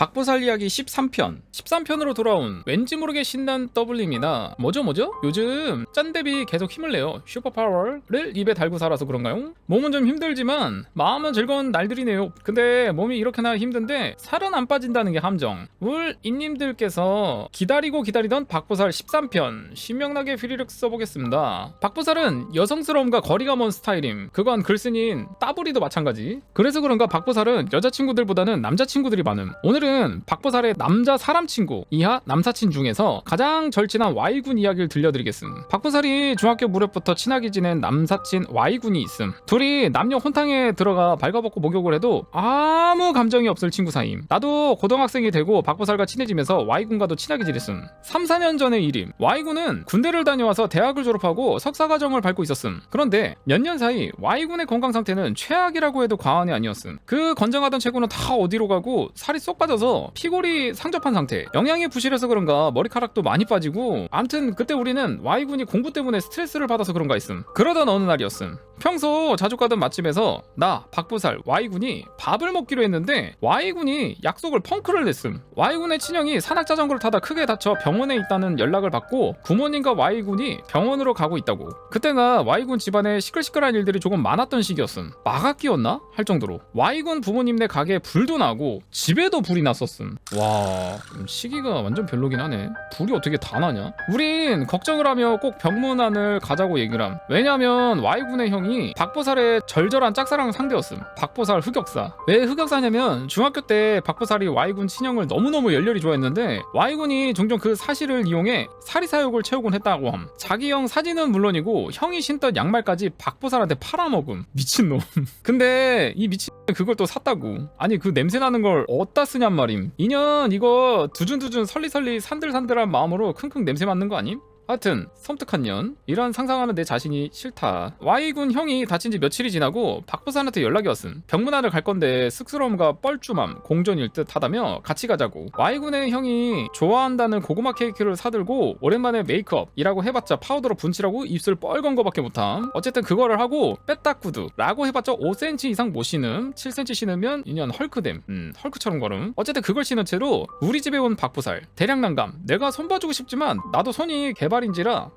박보살 이야기 13편 13편으로 돌아온 왠지 모르게 신난 더블님이나 뭐죠? 요즘 짠데비 계속 힘을 내요. 슈퍼파워를 입에 달고 살아서 그런가요? 몸은 좀 힘들지만 마음은 즐거운 날들이네요. 근데 몸이 이렇게나 힘든데 살은 안 빠진다는 게 함정. 울 인님들께서 기다리던 박보살 13편 신명나게 휘리륵 써보겠습니다. 박보살은 여성스러움과 거리가 먼 스타일임. 그건 글쓴이인 따부리도 마찬가지. 그래서 그런가 박보살은 여자친구들보다는 남자친구들이 많음. 오늘은 박보살의 남자 사람 친구 이하 남사친 중에서 가장 절친한 Y군 이야기를 들려드리겠음. 박보살이 중학교 무렵부터 친하게 지낸 남사친 Y군이 있음. 둘이 남녀 혼탕에 들어가 발가벗고 목욕을 해도 아무 감정이 없을 친구 사이임. 나도 고등학생이 되고 박보살과 친해지면서 Y군과도 친하게 지냈음. 3-4년 전의 일임. Y군은 군대를 다녀와서 대학을 졸업하고 석사과정을 밟고 있었음. 그런데 몇 년 사이 Y군의 건강 상태는 최악이라고 해도 과언이 아니었음. 그 건장하던 체구는 다 어디로 가고 살이 쏙 빠져서 피골이 상접한 상태. 영양이 부실해서 그런가 머리카락도 많이 빠지고, 암튼 그때 우리는 Y군이 공부 때문에 스트레스를 받아서 그런가 있음. 그러던 어느 날이었음. 평소 자주 가던 맛집에서 나 박보살 Y군이 밥을 먹기로 했는데 Y군이 약속을 펑크를 냈음. Y군의 친형이 산악자전거를 타다 크게 다쳐 병원에 있다는 연락을 받고 부모님과 Y군이 병원으로 가고 있다고. 그때가 Y군 집안에 시끌시끌한 일들이 조금 많았던 시기였음. 마가 끼었나? 할 정도로 Y군 부모님네 가게에 불도 나고 집에도 불이 났었음. 와, 시기가 완전 별로긴 하네. 불이 어떻게 다 나냐? 우린 걱정을 하며 꼭 병문안을 가자고 얘기를 함. 왜냐면 Y군의 형이 박보살의 절절한 짝사랑 상대였음. 박보살 흑역사. 왜 흑역사냐면 중학교 때 박보살이 Y군 친형을 너무너무 열렬히 좋아했는데 Y군이 종종 그 사실을 이용해 사리사욕을 채우곤 했다고 함. 자기 형 사진은 물론이고 형이 신던 양말까지 박보살한테 팔아먹음. 미친놈. 근데 이 미친 그걸 또 샀다고. 아니 그 냄새나는 걸 어디다 쓰냔 말임. 인연 이거 두준두준 설리설리 산들산들한 마음으로 킁킁 냄새 맡는 거 아님? 하여튼 섬뜩한 년. 이런 상상하는 내 자신이 싫다. Y군 형이 다친 지 며칠이 지나고 박보살한테 연락이 왔음. 병문안을 갈 건데 쑥스러움과 뻘쭘함 공존일 듯 하다며 같이 가자고. Y군의 형이 좋아한다는 고구마 케이크를 사들고 오랜만에 메이크업이라고 해봤자 파우더로 분칠하고 입술 뻘건 거밖에 못함. 어쨌든 그거를 하고 빼딱구두 라고 해봤자 5cm 이상 못 신음. 7cm 신으면 인연 헐크됨. 헐크처럼 걸음. 어쨌든 그걸 신은 채로 우리 집에 온 박보살. 대량 난감. 내가 손 봐주고 싶지만 나도 손이 개발인지라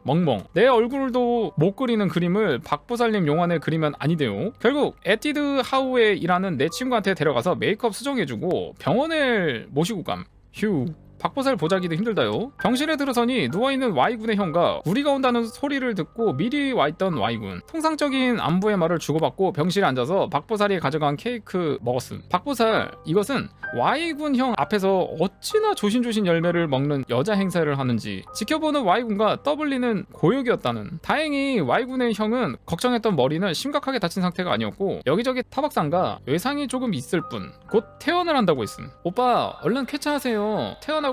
멍멍. 내 얼굴도 못 그리는 그림을 박보살님 용안에 그리면 아니대요. 결국 에뛰드 하우에 일하는 내 친구한테 데려가서 메이크업 수정해주고 병원을 모시고 감. 휴. 박보살 보자기도 힘들다요. 병실에 들어서니 누워있는 Y군의 형과 우리가 온다는 소리를 듣고 미리 와있던 Y군. 통상적인 안부의 말을 주고받고 병실에 앉아서 박보살이 가져간 케이크 먹었음. 박보살, 이것은 Y군 형 앞에서 어찌나 조신조신 열매를 먹는 여자 행세를 하는지 지켜보는 Y군과 떠벌리는 고역이었다는. 다행히 Y군의 형은 걱정했던 머리는 심각하게 다친 상태가 아니었고 여기저기 타박상과 외상이 조금 있을 뿐 곧 퇴원을 한다고 했음. 오빠 얼른 쾌차하세요. 퇴원하고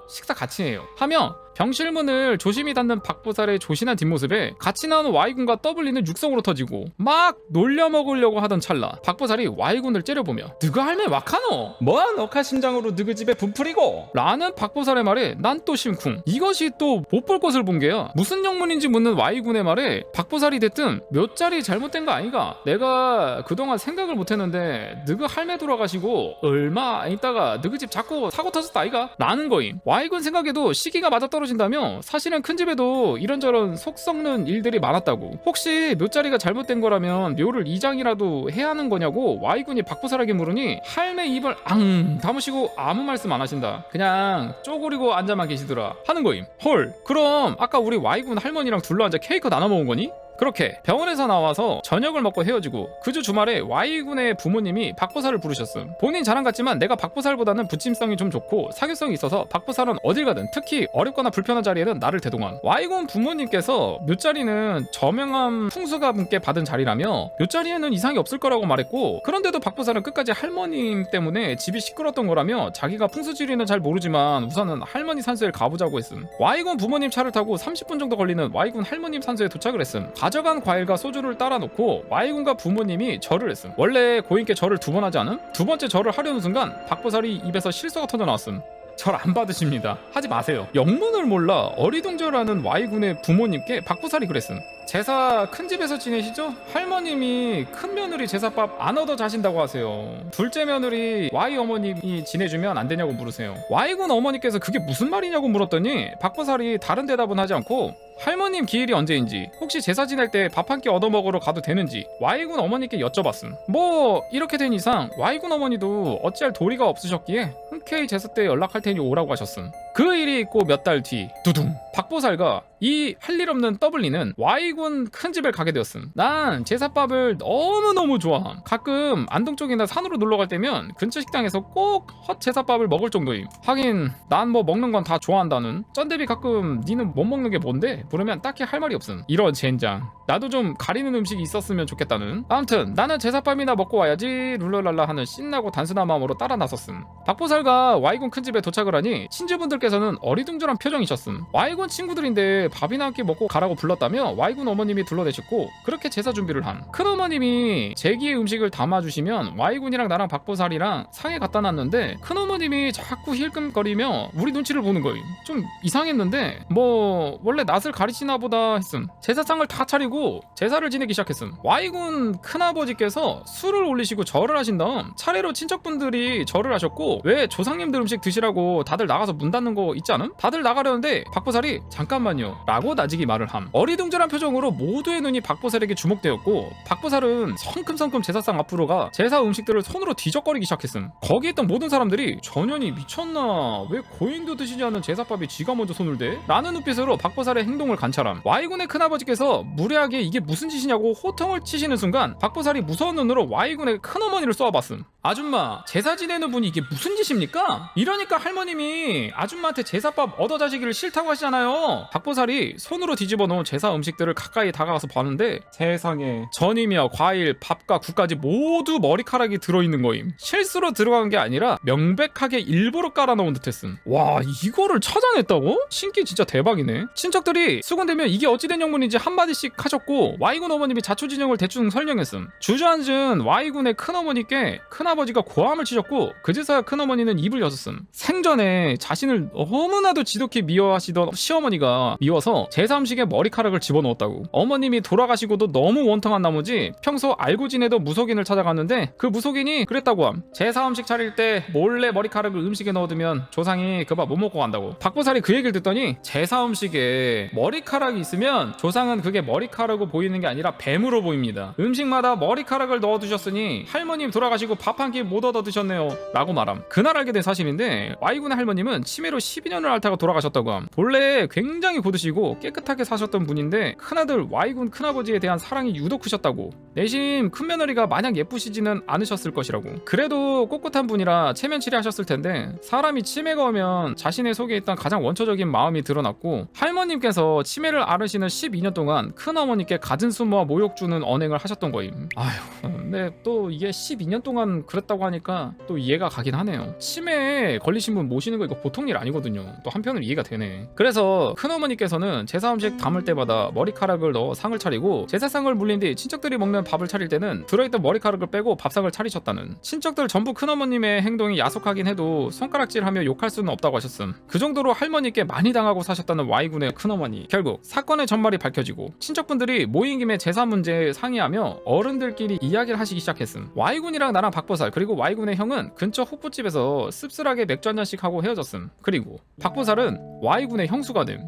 식사 같이 해요 하며 병실 문을 조심히 닫는 박보살의 조신한 뒷모습에 같이 나오는 Y군과 떠블리는 육성으로 터지고 막 놀려먹으려고 하던 찰나 박보살이 Y군을 째려보며 너가 할매 와카노? 뭐야 너카 심장으로 너그 집에 분풀이고? 라는 박보살의 말에 난 또 심쿵. 이것이 또 못 볼 것을 본 게야. 무슨 영문인지 묻는 Y군의 말에 박보살이 됐든 몇 자리 잘못된 거 아니가? 내가 그동안 생각을 못했는데 너그 할매 돌아가시고 얼마 있다가 너그 집 자꾸 사고 터졌다 아이가? 라는 거임. Y군 생각에도 시기가 맞아떨어진다며 사실은 큰 집에도 이런저런 속 썩는 일들이 많았다고. 혹시 묘자리가 잘못된 거라면 묘를 이장이라도 해야 하는 거냐고 Y군이 박보살에게 물으니 할매 입을 앙 다무시고 아무 말씀 안 하신다. 그냥 쪼그리고 앉아만 계시더라 하는 거임. 헐, 그럼 아까 우리 Y군 할머니랑 둘러앉아 케이크 나눠 먹은 거니? 그렇게 병원에서 나와서 저녁을 먹고 헤어지고 그 주 주말에 Y군의 부모님이 박보살을 부르셨음. 본인 자랑 같지만 내가 박보살보다는 부침성이 좀 좋고 사교성이 있어서 박보살은 어딜 가든 특히 어렵거나 불편한 자리에는 나를 대동함. Y군 부모님께서 묘자리는 저명한 풍수가분께 받은 자리라며 묘자리에는 이상이 없을 거라고 말했고, 그런데도 박보살은 끝까지 할머님 때문에 집이 시끄러웠던 거라며 자기가 풍수지리는 잘 모르지만 우선은 할머니 산소에 가보자고 했음. Y군 부모님 차를 타고 30분 정도 걸리는 Y군 할머님 산소에 도착을 했음. 가져간 과일과 소주를 따라 놓고 Y군과 부모님이 절을 했음. 원래 고인께 절을 2번 하지 않음? 두 번째 절을 하려는 순간 박보살이 입에서 실소가 터져 나왔음. 절 안 받으십니다. 하지 마세요. 영문을 몰라 어리둥절하는 Y군의 부모님께 박보살이 그랬음. 제사 큰 집에서 지내시죠? 할머님이 큰 며느리 제사밥 안 얻어 자신다고 하세요. 둘째 며느리 Y 어머님이 지내주면 안 되냐고 물으세요. Y군 어머니께서 그게 무슨 말이냐고 물었더니 박보살이 다른 대답은 하지 않고 할머님 기일이 언제인지, 혹시 제사 지낼 때 밥 한 끼 얻어먹으러 가도 되는지 Y군 어머니께 여쭤봤음. 뭐 이렇게 된 이상 Y군 어머니도 어찌할 도리가 없으셨기에 흔쾌히 제사 때 연락할 테니 오라고 하셨음. 그 일이 있고 몇 달 뒤 두둥, 박보살과 이 할 일 없는 더블리는 Y군 큰 집에 가게 되었음. 난 제사밥을 너무너무 좋아함. 가끔 안동 쪽이나 산으로 놀러 갈 때면 근처 식당에서 꼭 헛 제사밥을 먹을 정도임. 하긴 난 뭐 먹는 건 다 좋아한다는. 쩐대비 가끔 니는 못 먹는 게 뭔데? 부르면 딱히 할 말이 없음. 이런 젠장. 나도 좀 가리는 음식이 있었으면 좋겠다는. 아무튼 나는 제사밥이나 먹고 와야지 룰랄랄라 하는 신나고 단순한 마음으로 따라 나섰음. 박보살과 Y군 큰 집에 도착을 하니 친지분들께서는 어리둥절한 표정이셨음. Y군 친구들인데 밥이나 함께 먹고 가라고 불렀다며 Y군 어머님이 둘러대셨고 그렇게 제사 준비를 함. 큰어머님이 제기의 음식을 담아주시면 Y군이랑 나랑 박보살이랑 상에 갖다 놨는데 큰어머님이 자꾸 힐끔거리며 우리 눈치를 보는 거임. 좀 이상했는데 뭐 원래 낯을 가리시나 보다 했음. 제사상을 다 차리고 제사를 지내기 시작했음. Y군 큰아버지께서 술을 올리시고 절을 하신 다음 차례로 친척분들이 절을 하셨고, 왜 조상님들 음식 드시라고 다들 나가서 문 닫는 거 있지 않음? 다들 나가려는데 박보살이 잠깐만요 라고 나지기 말을 함. 어리둥절한 표정으로 모두의 눈이 박보살에게 주목되었고 박보살은 성큼성큼 제사상 앞으로 가 제사 음식들을 손으로 뒤적거리기 시작했음. 거기 있던 모든 사람들이 전현이 미쳤나, 왜 고인도 드시지 않은 제사밥에 지가 먼저 손을 대? 라는 눈빛으로 박보살의 행동을 관찰함. Y군의 큰아버지께서 무례하게 이게 무슨 짓이냐고 호통을 치시는 순간 박보살이 무서운 눈으로 Y군의 큰어머니를 쏘아봤음. 아줌마, 제사 지내는 분이 이게 무슨 짓입니까? 이러니까 할머님이 아줌마한테 제사밥 얻어 자시기를 싫다고 하시잖아요. 박보살이 손으로 뒤집어 놓은 제사 음식들을 가까이 다가가서 봤는데 세상에 전이며 과일, 밥과 국까지 모두 머리카락이 들어있는 거임. 실수로 들어간 게 아니라 명백하게 일부러 깔아놓은 듯했음. 와, 이거를 찾아냈다고? 신기 진짜 대박이네. 친척들이 수군대면 이게 어찌된 영문인지 한마디씩 하셨고 Y군 어머님이 자초지정을 대충 설명했음. 주저앉은 Y군의 큰어머니께 큰아버지가 고함을 치셨고 그제서야 큰어머니는 입을 여셨음. 생전에 자신을 너무나도 지독히 미워하시던 시어머니가 미워서 제사 음식에 머리카락을 집어넣었다고. 어머님이 돌아가시고도 너무 원통한 나머지 평소 알고 지내던 무속인을 찾아갔는데 그 무속인이 그랬다고 함. 제사 음식 차릴 때 몰래 머리카락을 음식에 넣어두면 조상이 그 밥 못 먹고 간다고. 박보살이 그 얘기를 듣더니 제사 음식에 머리카락이 있으면 조상은 그게 머리카락으로 보이는 게 아니라 뱀으로 보입니다. 음식마다 머리카락을 넣어두셨으니 할머님 돌아가시고 밥 한 끼 못 얻어 드셨네요 라고 말함. 그날 알게 된 사실인데 Y군의 할머님은 치매로 12년을 앓다가 돌아가셨다고 함. 본래 굉장히 고드시고 깨끗하게 사셨던 분인데 큰아들 Y군 큰아버지에 대한 사랑이 유독 크셨다고. 내심 큰며느리가 마냥 예쁘시지는 않으셨을 것이라고. 그래도 꼿꼿한 분이라 체면 치레하셨을 텐데 사람이 치매가 오면 자신의 속에 있던 가장 원초적인 마음이 드러났고 할머님께서 치매를 앓으시는 12년 동안 큰어머니께 갖은 수모와 모욕 주는 언행을 하셨던 거임. 아휴, 근데 또 이게 12년 동안 그랬다고 하니까 또 이해가 가긴 하네요. 치매에 걸리신 분 모시는 거 이거 보통 일 아니거든요. 또 한편으로 이해가 되네. 그래서 큰어머니께서는 제사 음식 담을 때마다 머리카락을 넣어 상을 차리고 제사상을 물린 뒤 친척들이 먹는 밥을 차릴 때는 들어있던 머리카락을 빼고 밥상을 차리셨다는. 친척들 전부 큰어머님의 행동이 야속하긴 해도 손가락질하며 욕할 수는 없다고 하셨음. 그 정도로 할머니께 많이 당하고 사셨다는 Y군의 큰어머니. 결국 사건의 전말이 밝혀지고 친척분들이 모인 김에 제사 문제에 상의하며 어른들끼리 이야기를 하시기 시작했음. Y군이랑 나랑 박보살 그리고 Y군의 형은 근처 호프집에서 씁쓸하게 맥주 한잔씩 하고 헤어졌음. 그리고 박보살은 Y군의 형수가 됨.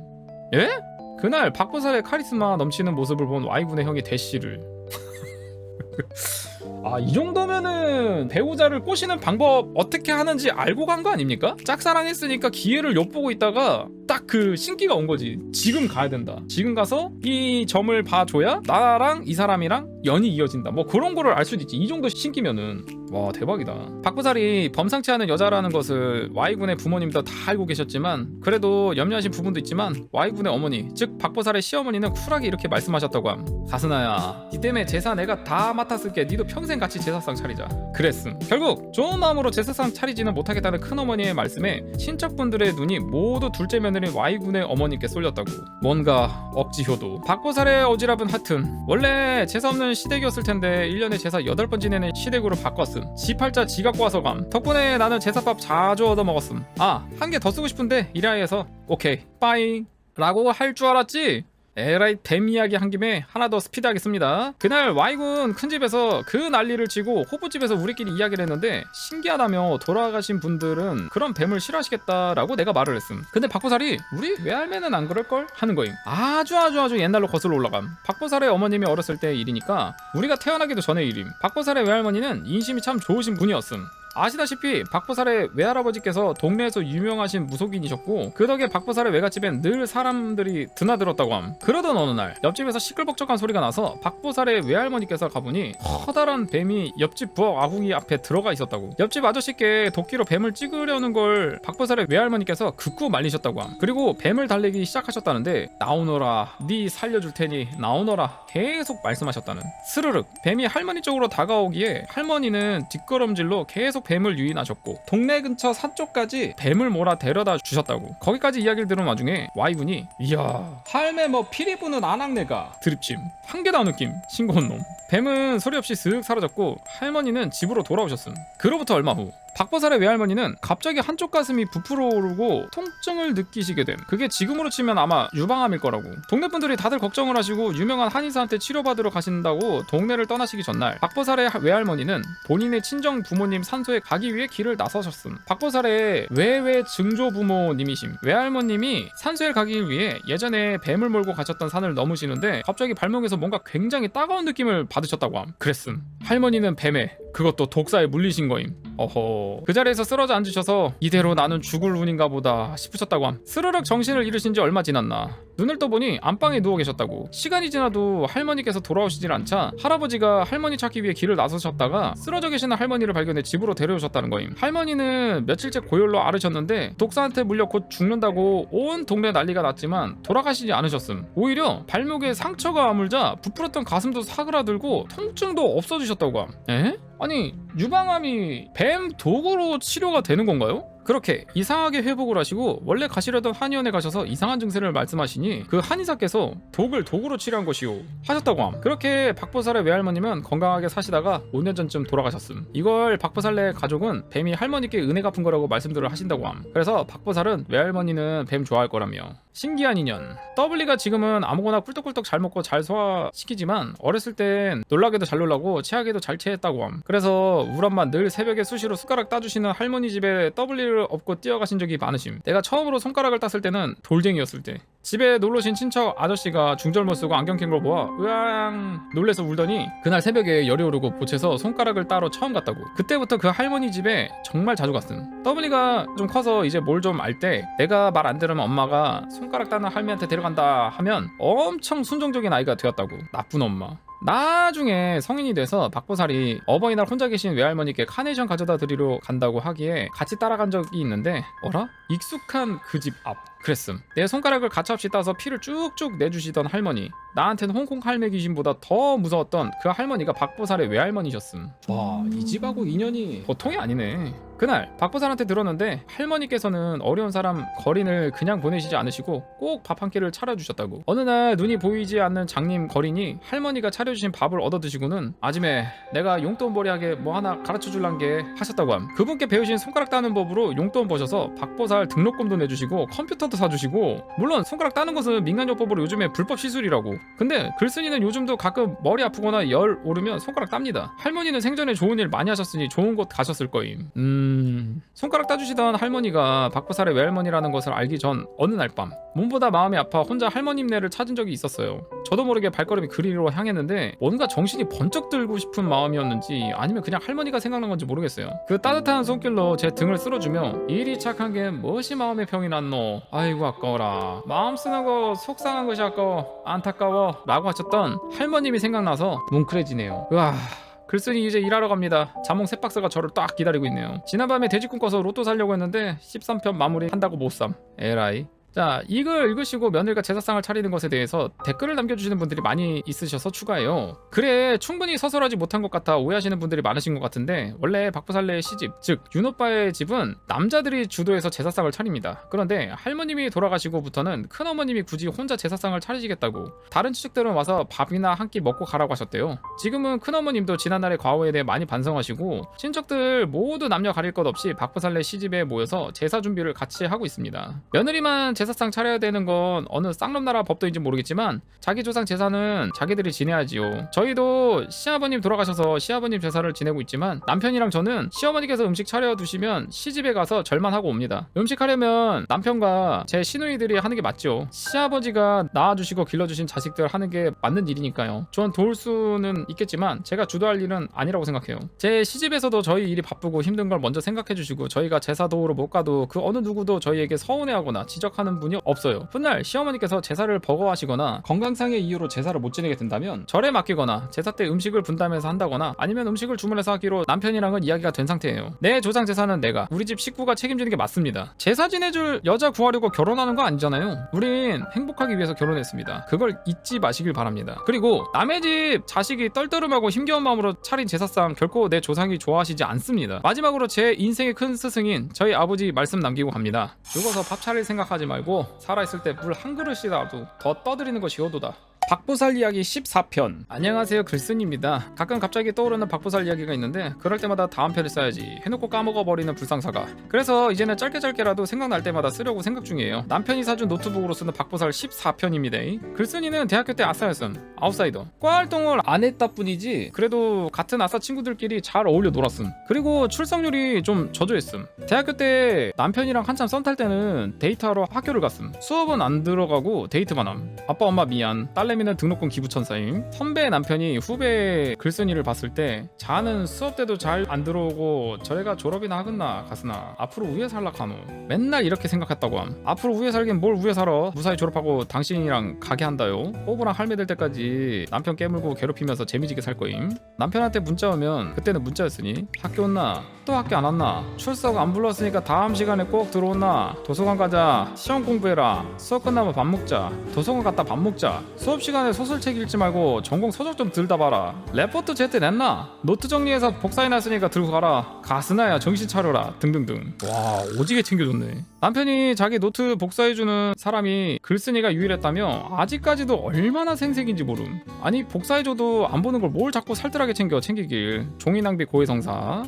예? 그날 박보살의 카리스마 넘치는 모습을 본 Y군의 형이 대시를 아, 이 정도면은 배우자를 꼬시는 방법 어떻게 하는지 알고 간 거 아닙니까? 짝사랑했으니까 기회를 엿보고 있다가 딱 그 신기가 온 거지. 지금 가야 된다. 지금 가서 이 점을 봐줘야 나랑 이 사람이랑 연이 이어진다. 뭐 그런 거를 알 수도 있지. 이 정도 신기면은. 와, 대박이다. 박보살이 범상치 않은 여자라는 것을 Y군의 부모님도 다 알고 계셨지만 그래도 염려하신 부분도 있지만 Y군의 어머니 즉 박보살의 시어머니는 쿨하게 이렇게 말씀하셨다고 함. 가스나야, 니 때문에 제사 내가 다 맡았을게. 니도 평생 같이 제사상 차리자 그랬음. 결국 좋은 마음으로 제사상 차리지는 못하겠다는 큰어머니의 말씀에 친척분들의 눈이 모두 둘째 며느리 Y군의 어머니께 쏠렸다고. 뭔가 억지효도. 박보살의 어지랖은 하튼 원래 제사 없는 시댁이었을 텐데 1년에 제사 8번 지내는 시댁으로 바꿨음. 지 팔자 지 갖고 와서 감. 덕분에 나는 제사밥 자주 얻어먹었음. 아, 한 개 더 쓰고 싶은데 이라이에서 오케이 빠잉 라고 할 줄 알았지? 에라이 댐 이야기 한 김에 하나 더 스피드하겠습니다. 그날 Y군 큰집에서 그 난리를 치고 호부집에서 우리끼리 이야기를 했는데 신기하다며 돌아가신 분들은 그런 뱀을 싫어하시겠다라고 내가 말을 했음. 근데 박보살이 우리 외할매는 안 그럴걸? 하는 거임. 아주 옛날로 거슬러 올라감. 박보살의 어머님이 어렸을 때의 일이니까 우리가 태어나기도 전의 일임. 박보살의 외할머니는 인심이 참 좋으신 분이었음. 아시다시피 박보살의 외할아버지께서 동네에서 유명하신 무속인이셨고 그 덕에 박보살의 외갓집엔 늘 사람들이 드나들었다고 함. 그러던 어느 날 옆집에서 시끌벅적한 소리가 나서 박보살의 외할머니께서 가보니 커다란 뱀이 옆집 부엌 아궁이 앞에 들어가 있었다고. 옆집 아저씨께 도끼로 뱀을 찍으려는 걸 박보살의 외할머니께서 극구 말리셨다고 함. 그리고 뱀을 달래기 시작하셨다는데 나오너라 네 살려줄 테니 나오너라 계속 말씀하셨다는. 스르륵 뱀이 할머니 쪽으로 다가오기에 할머니는 뒷걸음질로 계속 뱀을 유인하셨고 동네 근처 산 쪽까지 뱀을 몰아 데려다 주셨다고. 거기까지 이야기를 들은 와중에 Y군이 이야 할매 뭐 피리 부는 안악내가 드립침 한 개 다 느낌 싱거운 놈. 뱀은 소리 없이 슥 사라졌고 할머니는 집으로 돌아오셨음. 그로부터 얼마 후 박보살의 외할머니는 갑자기 한쪽 가슴이 부풀어 오르고 통증을 느끼시게 됨. 그게 지금으로 치면 아마 유방암일 거라고. 동네 분들이 다들 걱정을 하시고 유명한 한의사한테 치료받으러 가신다고 동네를 떠나시기 전날 박보살의 외할머니는 본인의 친정 부모님 산소에 가기 위해 길을 나서셨음. 박보살의 외외 증조 부모님이심. 외할머님이 산소에 가기 위해 예전에 뱀을 몰고 가셨던 산을 넘으시는데 갑자기 발목에서 뭔가 굉장히 따가운 느낌을 받으셨다고 함. 그랬음. 할머니는 뱀에 그것도 독사에 물리신 거임. 어허. 그 자리에서 쓰러져 앉으셔서 이대로 나는 죽을 운인가 보다 싶으셨다고 함. 스르륵 정신을 잃으신 지 얼마 지났나 눈을 떠보니 안방에 누워 계셨다고. 시간이 지나도 할머니께서 돌아오시질 않자 할아버지가 할머니 찾기 위해 길을 나서셨다가 쓰러져 계시는 할머니를 발견해 집으로 데려오셨다는 거임. 할머니는 며칠째 고열로 앓으셨는데 독사한테 물려 곧 죽는다고 온 동네 난리가 났지만 돌아가시지 않으셨음. 오히려 발목에 상처가 아물자 부풀었던 가슴도 사그라들고 통증도 없어지셨다고 함. 에? 아니 유방암이 뱀 독으로 치료가 되는 건가요? 그렇게 이상하게 회복을 하시고 원래 가시려던 한의원에 가셔서 이상한 증세를 말씀하시니 그 한의사께서 독을 독으로 치료한 것이오 하셨다고 함. 그렇게 박보살의 외할머님은 건강하게 사시다가 5년 전쯤 돌아가셨음. 이걸 박보살의 가족은 뱀이 할머니께 은혜 갚은 거라고 말씀들을 하신다고 함. 그래서 박보살은 외할머니는 뱀 좋아할 거라며. 신기한 인연. 더블리가 지금은 아무거나 꿀떡꿀떡 잘 먹고 잘 소화시키지만 어렸을 땐 놀라게도 잘 놀라고 체하게도 잘 체했다고 함. 그래서 우리 엄마 늘 새벽에 수시로 숟가락 따주시는 할머니 집에 더블리를 업고 뛰어가신 적이 많으심. 내가 처음으로 손가락을 땄을 때는 돌쟁이였을 때 집에 놀러오신 친척 아저씨가 중절모 쓰고 안경 낀 걸 보아 으앙 놀래서 울더니 그날 새벽에 열이 오르고 보채서 손가락을 따러 처음 갔다고. 그때부터 그 할머니 집에 정말 자주 갔음. 더블리가 좀 커서 이제 뭘 좀 알 때 내가 말 안 들으면 엄마가 손가락 따는 할미한테 데려간다 하면 엄청 순종적인 아이가 되었다고. 나쁜 엄마. 나중에 성인이 돼서 박보살이 어버이날 혼자 계신 외할머니께 카네이션 가져다 드리러 간다고 하기에 같이 따라간 적이 있는데 어라? 익숙한 그 집 앞. 그랬음. 내 손가락을 가차없이 따서 피를 쭉쭉 내주시던 할머니. 나한테는 홍콩 할매 귀신보다 더 무서웠던 그 할머니가 박보살의 외할머니셨음. 와, 이 집하고 인연이 보통이 아니네. 그날 박보살한테 들었는데 할머니께서는 어려운 사람 거린을 그냥 보내시지 않으시고 꼭 밥 한 끼를 차려주셨다고. 어느 날 눈이 보이지 않는 장님 거린이 할머니가 차려주신 밥을 얻어 드시고는 아줌에 내가 용돈벌이하게 뭐 하나 가르쳐줄란 게 하셨다고 함. 그분께 배우신 손가락 따는 법으로 용돈 버셔서 박보살 등록금도 내주시고 컴퓨터도 사주시고. 물론 손가락 따는 것은 민간요법으로 요즘에 불법 시술이라고. 근데 글쓴이는 요즘도 가끔 머리 아프거나 열 오르면 손가락 땁니다. 할머니는 생전에 좋은 일 많이 하셨으니 좋은 곳 가셨을 거임. 손가락 따주시던 할머니가 박보살의 외할머니라는 것을 알기 전 어느 날 밤 몸보다 마음이 아파 혼자 할머님네를 찾은 적이 있었어요. 저도 모르게 발걸음이 그리로 향했는데 뭔가 정신이 번쩍 들고 싶은 마음이었는지 아니면 그냥 할머니가 생각난 건지 모르겠어요. 그 따뜻한 손길로 제 등을 쓸어주며 이리 착한 게 무엇이 마음에 병이 났노. 아이고 아까워라. 마음 쓰는 거 속상한 것이 아까워. 안타까워 라고 하셨던 할머님이 생각나서 뭉클해지네요. 으아. 글쓴이 이제 일하러 갑니다. 자몽 3박스가 저를 딱 기다리고 있네요. 지난밤에 돼지 꿈꿔서 로또 사려고 했는데 13편 마무리 한다고 못삼. 에라이. 자, 이걸 읽으시고 며느리가 제사상을 차리는 것에 대해서 댓글을 남겨주시는 분들이 많이 있으셔서 추가해요. 그래, 충분히 서술하지 못한 것 같아 오해하시는 분들이 많으신 것 같은데, 원래 박부살레의 시집, 즉 윤오빠의 집은 남자들이 주도해서 제사상을 차립니다. 그런데 할머님이 돌아가시고부터는 큰어머님이 굳이 혼자 제사상을 차리시겠다고 다른 친척들은 와서 밥이나 한 끼 먹고 가라고 하셨대요. 지금은 큰어머님도 지난날의 과오에 대해 많이 반성하시고 친척들 모두 남녀 가릴 것 없이 박부살레 시집에 모여서 제사 준비를 같이 하고 있습니다. 며느리만 제사상 차려야 되는 건 어느 쌍놈나라 법도인지 모르겠지만 자기 조상 제사는 자기들이 지내야지요. 저희도 시아버님 돌아가셔서 시아버님 제사를 지내고 있지만 남편이랑 저는 시어머니께서 음식 차려두시면 시집에 가서 절만 하고 옵니다. 음식 하려면 남편과 제 시누이들이 하는 게 맞죠. 시아버지가 낳아주시고 길러주신 자식들 하는 게 맞는 일이니까요. 전 도울 수는 있겠지만 제가 주도할 일은 아니라고 생각해요. 제 시집에서도 저희 일이 바쁘고 힘든 걸 먼저 생각해주시고 저희가 제사 도우러 못 가도 그 어느 누구도 저희에게 서운해하거나 지적하는 분이 없어요. 훗날 시어머니께서 제사를 버거워하시거나 건강상의 이유로 제사를 못 지내게 된다면 절에 맡기거나 제사 때 음식을 분담해서 한다거나 아니면 음식을 주문해서 하기로 남편이랑은 이야기가 된 상태예요. 내 조상 제사는 내가, 우리 집 식구가 책임지는 게 맞습니다. 제사 지내줄 여자 구하려고 결혼하는 거 아니잖아요. 우린 행복하기 위해서 결혼했습니다. 그걸 잊지 마시길 바랍니다. 그리고 남의 집 자식이 떨떠름하고 힘겨운 마음으로 차린 제사상 결코 내 조상이 좋아하시지 않습니다. 마지막으로 제 인생의 큰 스승인 저희 아버지 말씀 남기고 갑니다. 죽어서 밥 차릴 생각하지 말고 살아있을 때 물 한 그릇이라도 더 떠드리는 것이 효도다. 박보살 이야기 14편. 안녕하세요, 글쓴입니다. 가끔 갑자기 떠오르는 박보살 이야기가 있는데 그럴 때마다 다음 편을 써야지 해놓고 까먹어버리는 불상사가. 그래서 이제는 짧게라도 생각날 때마다 쓰려고 생각 중이에요. 남편이 사준 노트북으로 쓰는 박보살 14편입니다. 글쓴이는 대학교 때 아싸였음. 아웃사이더. 과 활동을 안 했다 뿐이지 그래도 같은 아싸 친구들끼리 잘 어울려 놀았음. 그리고 출석률이 좀 저조했음. 대학교 때 남편이랑 한참 썸 탈 때는 데이트하러 학교를 갔음. 수업은 안 들어가고 데이트만 함. 아빠 엄마 미안, 딸내미는 등록금 기부천사임. 선배 남편이 후배 글쓴이를 봤을 때 자는 수업 때도 잘 안 들어오고 저래가 졸업이나 하겠나 가스나 앞으로 우회 살라 카노. 맨날 이렇게 생각했다고 함. 앞으로 우회 살긴 뭘 우회 살아. 무사히 졸업하고 당신이랑 가게 한다요. 호부랑 할매 될 때까지 남편 깨물고 괴롭히면서 재미지게 살 거임. 남편한테 문자 오면 그때는 문자였으니 학교 온나? 또 학교 안 왔나? 출석 안 불렀으니까 다음 시간에 꼭 들어온나? 도서관 가자. 시험 공부해라. 수업 끝나면 밥 먹자. 도서관 갔다 밥 먹자. 수업 시간에 소설책 읽지 말고 전공 서적 좀 들다 봐라. 레포트 제때 냈나? 노트 정리해서 복사해놨으니까 들고 가라. 가스나야 정신 차려라. 등등등. 와, 오지게 챙겨줬네. 남편이 자기 노트 복사해주는 사람이 글쓴이가 유일했다며 아직까지도 얼마나 생색인지 모름. 아니 복사해줘도 안 보는 걸 뭘 자꾸 살뜰하게 챙기길. 종이 낭비 고해성사.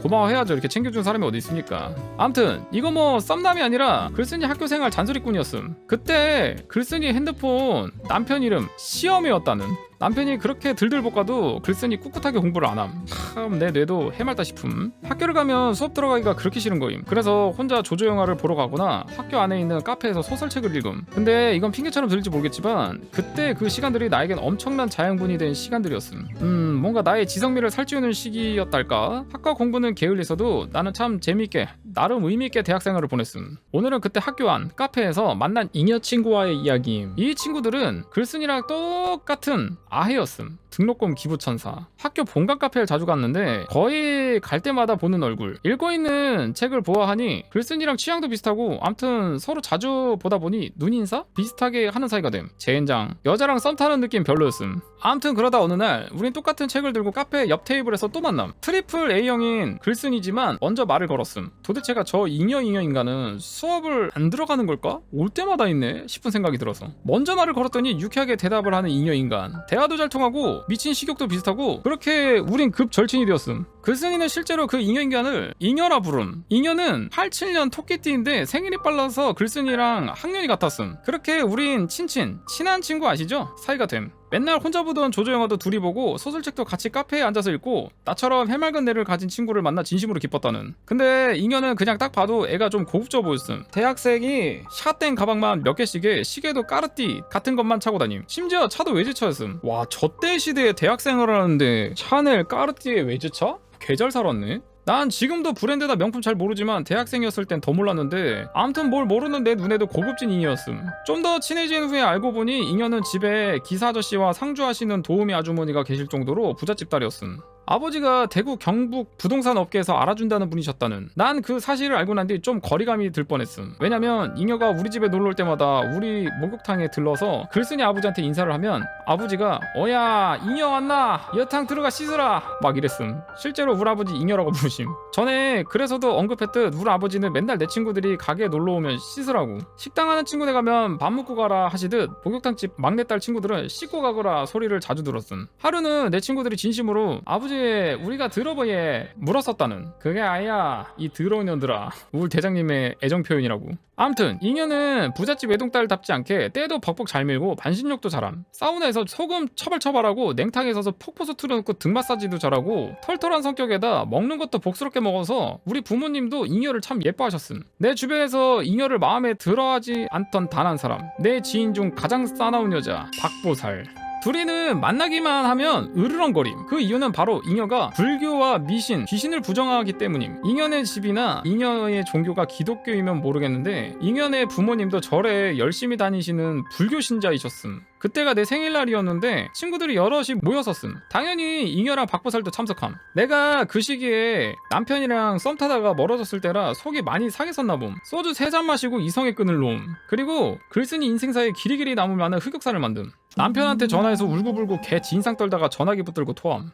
고마워해야죠. 이렇게 챙겨준 사람이 어디 있습니까. 암튼 이거 뭐 썸남이 아니라 글쓴이 학교생활 잔소리꾼이었음. 그때 글쓴이 핸드폰 남편 이름 시험이었다는. 남편이 그렇게 들들 볶아도 글쓴이 꿋꿋하게 공부를 안 함. 참 내 뇌도 해맑다 싶음. 학교를 가면 수업 들어가기가 그렇게 싫은 거임. 그래서 혼자 조조 영화를 보러 가거나 학교 안에 있는 카페에서 소설책을 읽음. 근데 이건 핑계처럼 들릴지 모르겠지만 그때 그 시간들이 나에겐 엄청난 자양분이 된 시간들이었음. 뭔가 나의 지성미를 살찌우는 시기였달까. 학과 공부는 게을리서도 나는 참 재미있게 나름 의미있게 대학생활을 보냈음. 오늘은 그때 학교 안 카페에서 만난 잉여 친구와의 이야기임. 이 친구들은 글쓴이랑 똑같은 아해였음. 등록금 기부천사. 학교 본관 카페를 자주 갔는데 거의 갈 때마다 보는 얼굴. 읽고 있는 책을 보아하니 글쓴이랑 취향도 비슷하고 암튼 서로 자주 보다 보니 눈인사? 비슷하게 하는 사이가 됨. 젠장. 여자랑 썸 타는 느낌 별로였음. 암튼 그러다 어느 날 우린 똑같은 책을 들고 카페 옆 테이블에서 또 만남. 트리플 A형인 글쓴이지만 먼저 말을 걸었음. 도대체가 저 잉여 인간은 수업을 안 들어가는 걸까? 올 때마다 있네 싶은 생각이 들어서 먼저 말을 걸었더니 유쾌하게 대답을 하는 잉여 인간. 대화도 잘 통하고 미친 식욕도 비슷하고 그렇게 우린 급 절친이 되었음. 글쓴이는 실제로 그 잉여 인간을 잉여라 부름. 잉여는 87년 토끼띠인데 생일이 빨라서 글쓴이랑 학년이 같았음. 그렇게 우린 친한 친구 아시죠? 사이가 됨. 맨날 혼자 보던 조조 영화도 둘이 보고 소설책도 같이 카페에 앉아서 읽고 나처럼 해맑은 뇌를 가진 친구를 만나 진심으로 기뻤다는. 근데 잉여는 그냥 딱 봐도 애가 좀 고급져 보였음. 대학생이 샷땡 가방만 몇 개씩에 시계도 까르띠 같은 것만 차고 다님. 심지어 차도 외제차였음. 와, 저때 시대에 대학생을 하는데 샤넬 까르띠에 외제차? 개 잘 살았네. 난 지금도 브랜드나 명품 잘 모르지만 대학생이었을 땐 더 몰랐는데 아무튼 뭘 모르는 내 눈에도 고급진 잉여였음. 좀 더 친해진 후에 알고 보니 잉여는 집에 기사 아저씨와 상주하시는 도우미 아주머니가 계실 정도로 부잣집 딸이었음. 아버지가 대구 경북 부동산 업계에서 알아준다는 분이셨다는. 난 그 사실을 알고 난 뒤 좀 거리감이 들 뻔했음. 왜냐면 잉여가 우리 집에 놀러 올 때마다 우리 목욕탕에 들러서 글쓴이 아버지한테 인사를 하면 아버지가 어야 잉여 왔나 여탕 들어가 씻으라 막 이랬음. 실제로 우리 아버지 잉여라고 부르심. 전에 그래서도 언급했듯 우리 아버지는 맨날 내 친구들이 가게에 놀러 오면 씻으라고, 식당 하는 친구네 가면 밥 먹고 가라 하시듯 목욕탕집 막내딸 친구들은 씻고 가거라 소리를 자주 들었음. 하루는 내 친구들이 진심으로 아버지 우리가 들어보예 물었었다는. 그게 아야 이 더러운 년들아, 우리 대장님의 애정 표현이라고. 아무튼 잉여는 부잣집 외동딸답지 않게 때도 벅벅 잘 밀고 반신욕도 잘함. 사우나에서 소금 처벌처벌하고 냉탕에 서서 폭포수 틀어놓고 등 마사지도 잘하고 털털한 성격에다 먹는 것도 복스럽게 먹어서 우리 부모님도 잉여를 참 예뻐하셨음. 내 주변에서 잉여를 마음에 들어하지 않던 단 한 사람, 내 지인 중 가장 싸나운 여자 박보살. 둘이는 만나기만 하면 으르렁거림. 그 이유는 바로 잉여가 불교와 미신, 귀신을 부정하기 때문임. 잉여네 집이나 잉여의 종교가 기독교이면 모르겠는데 잉여네 부모님도 절에 열심히 다니시는 불교 신자이셨음. 그때가 내 생일날이었는데 친구들이 여럿이 모였었음. 당연히 잉여랑 박보살도 참석함. 내가 그 시기에 남편이랑 썸 타다가 멀어졌을 때라 속이 많이 상했었나 봄. 소주 3잔 마시고 이성의 끈을 놓음. 그리고 글쓴이 인생사에 길이길이 남을 만한 흑역사를 만듦. 남편한테 전화해서 울고불고 개 진상 떨다가 전화기 붙들고 토함.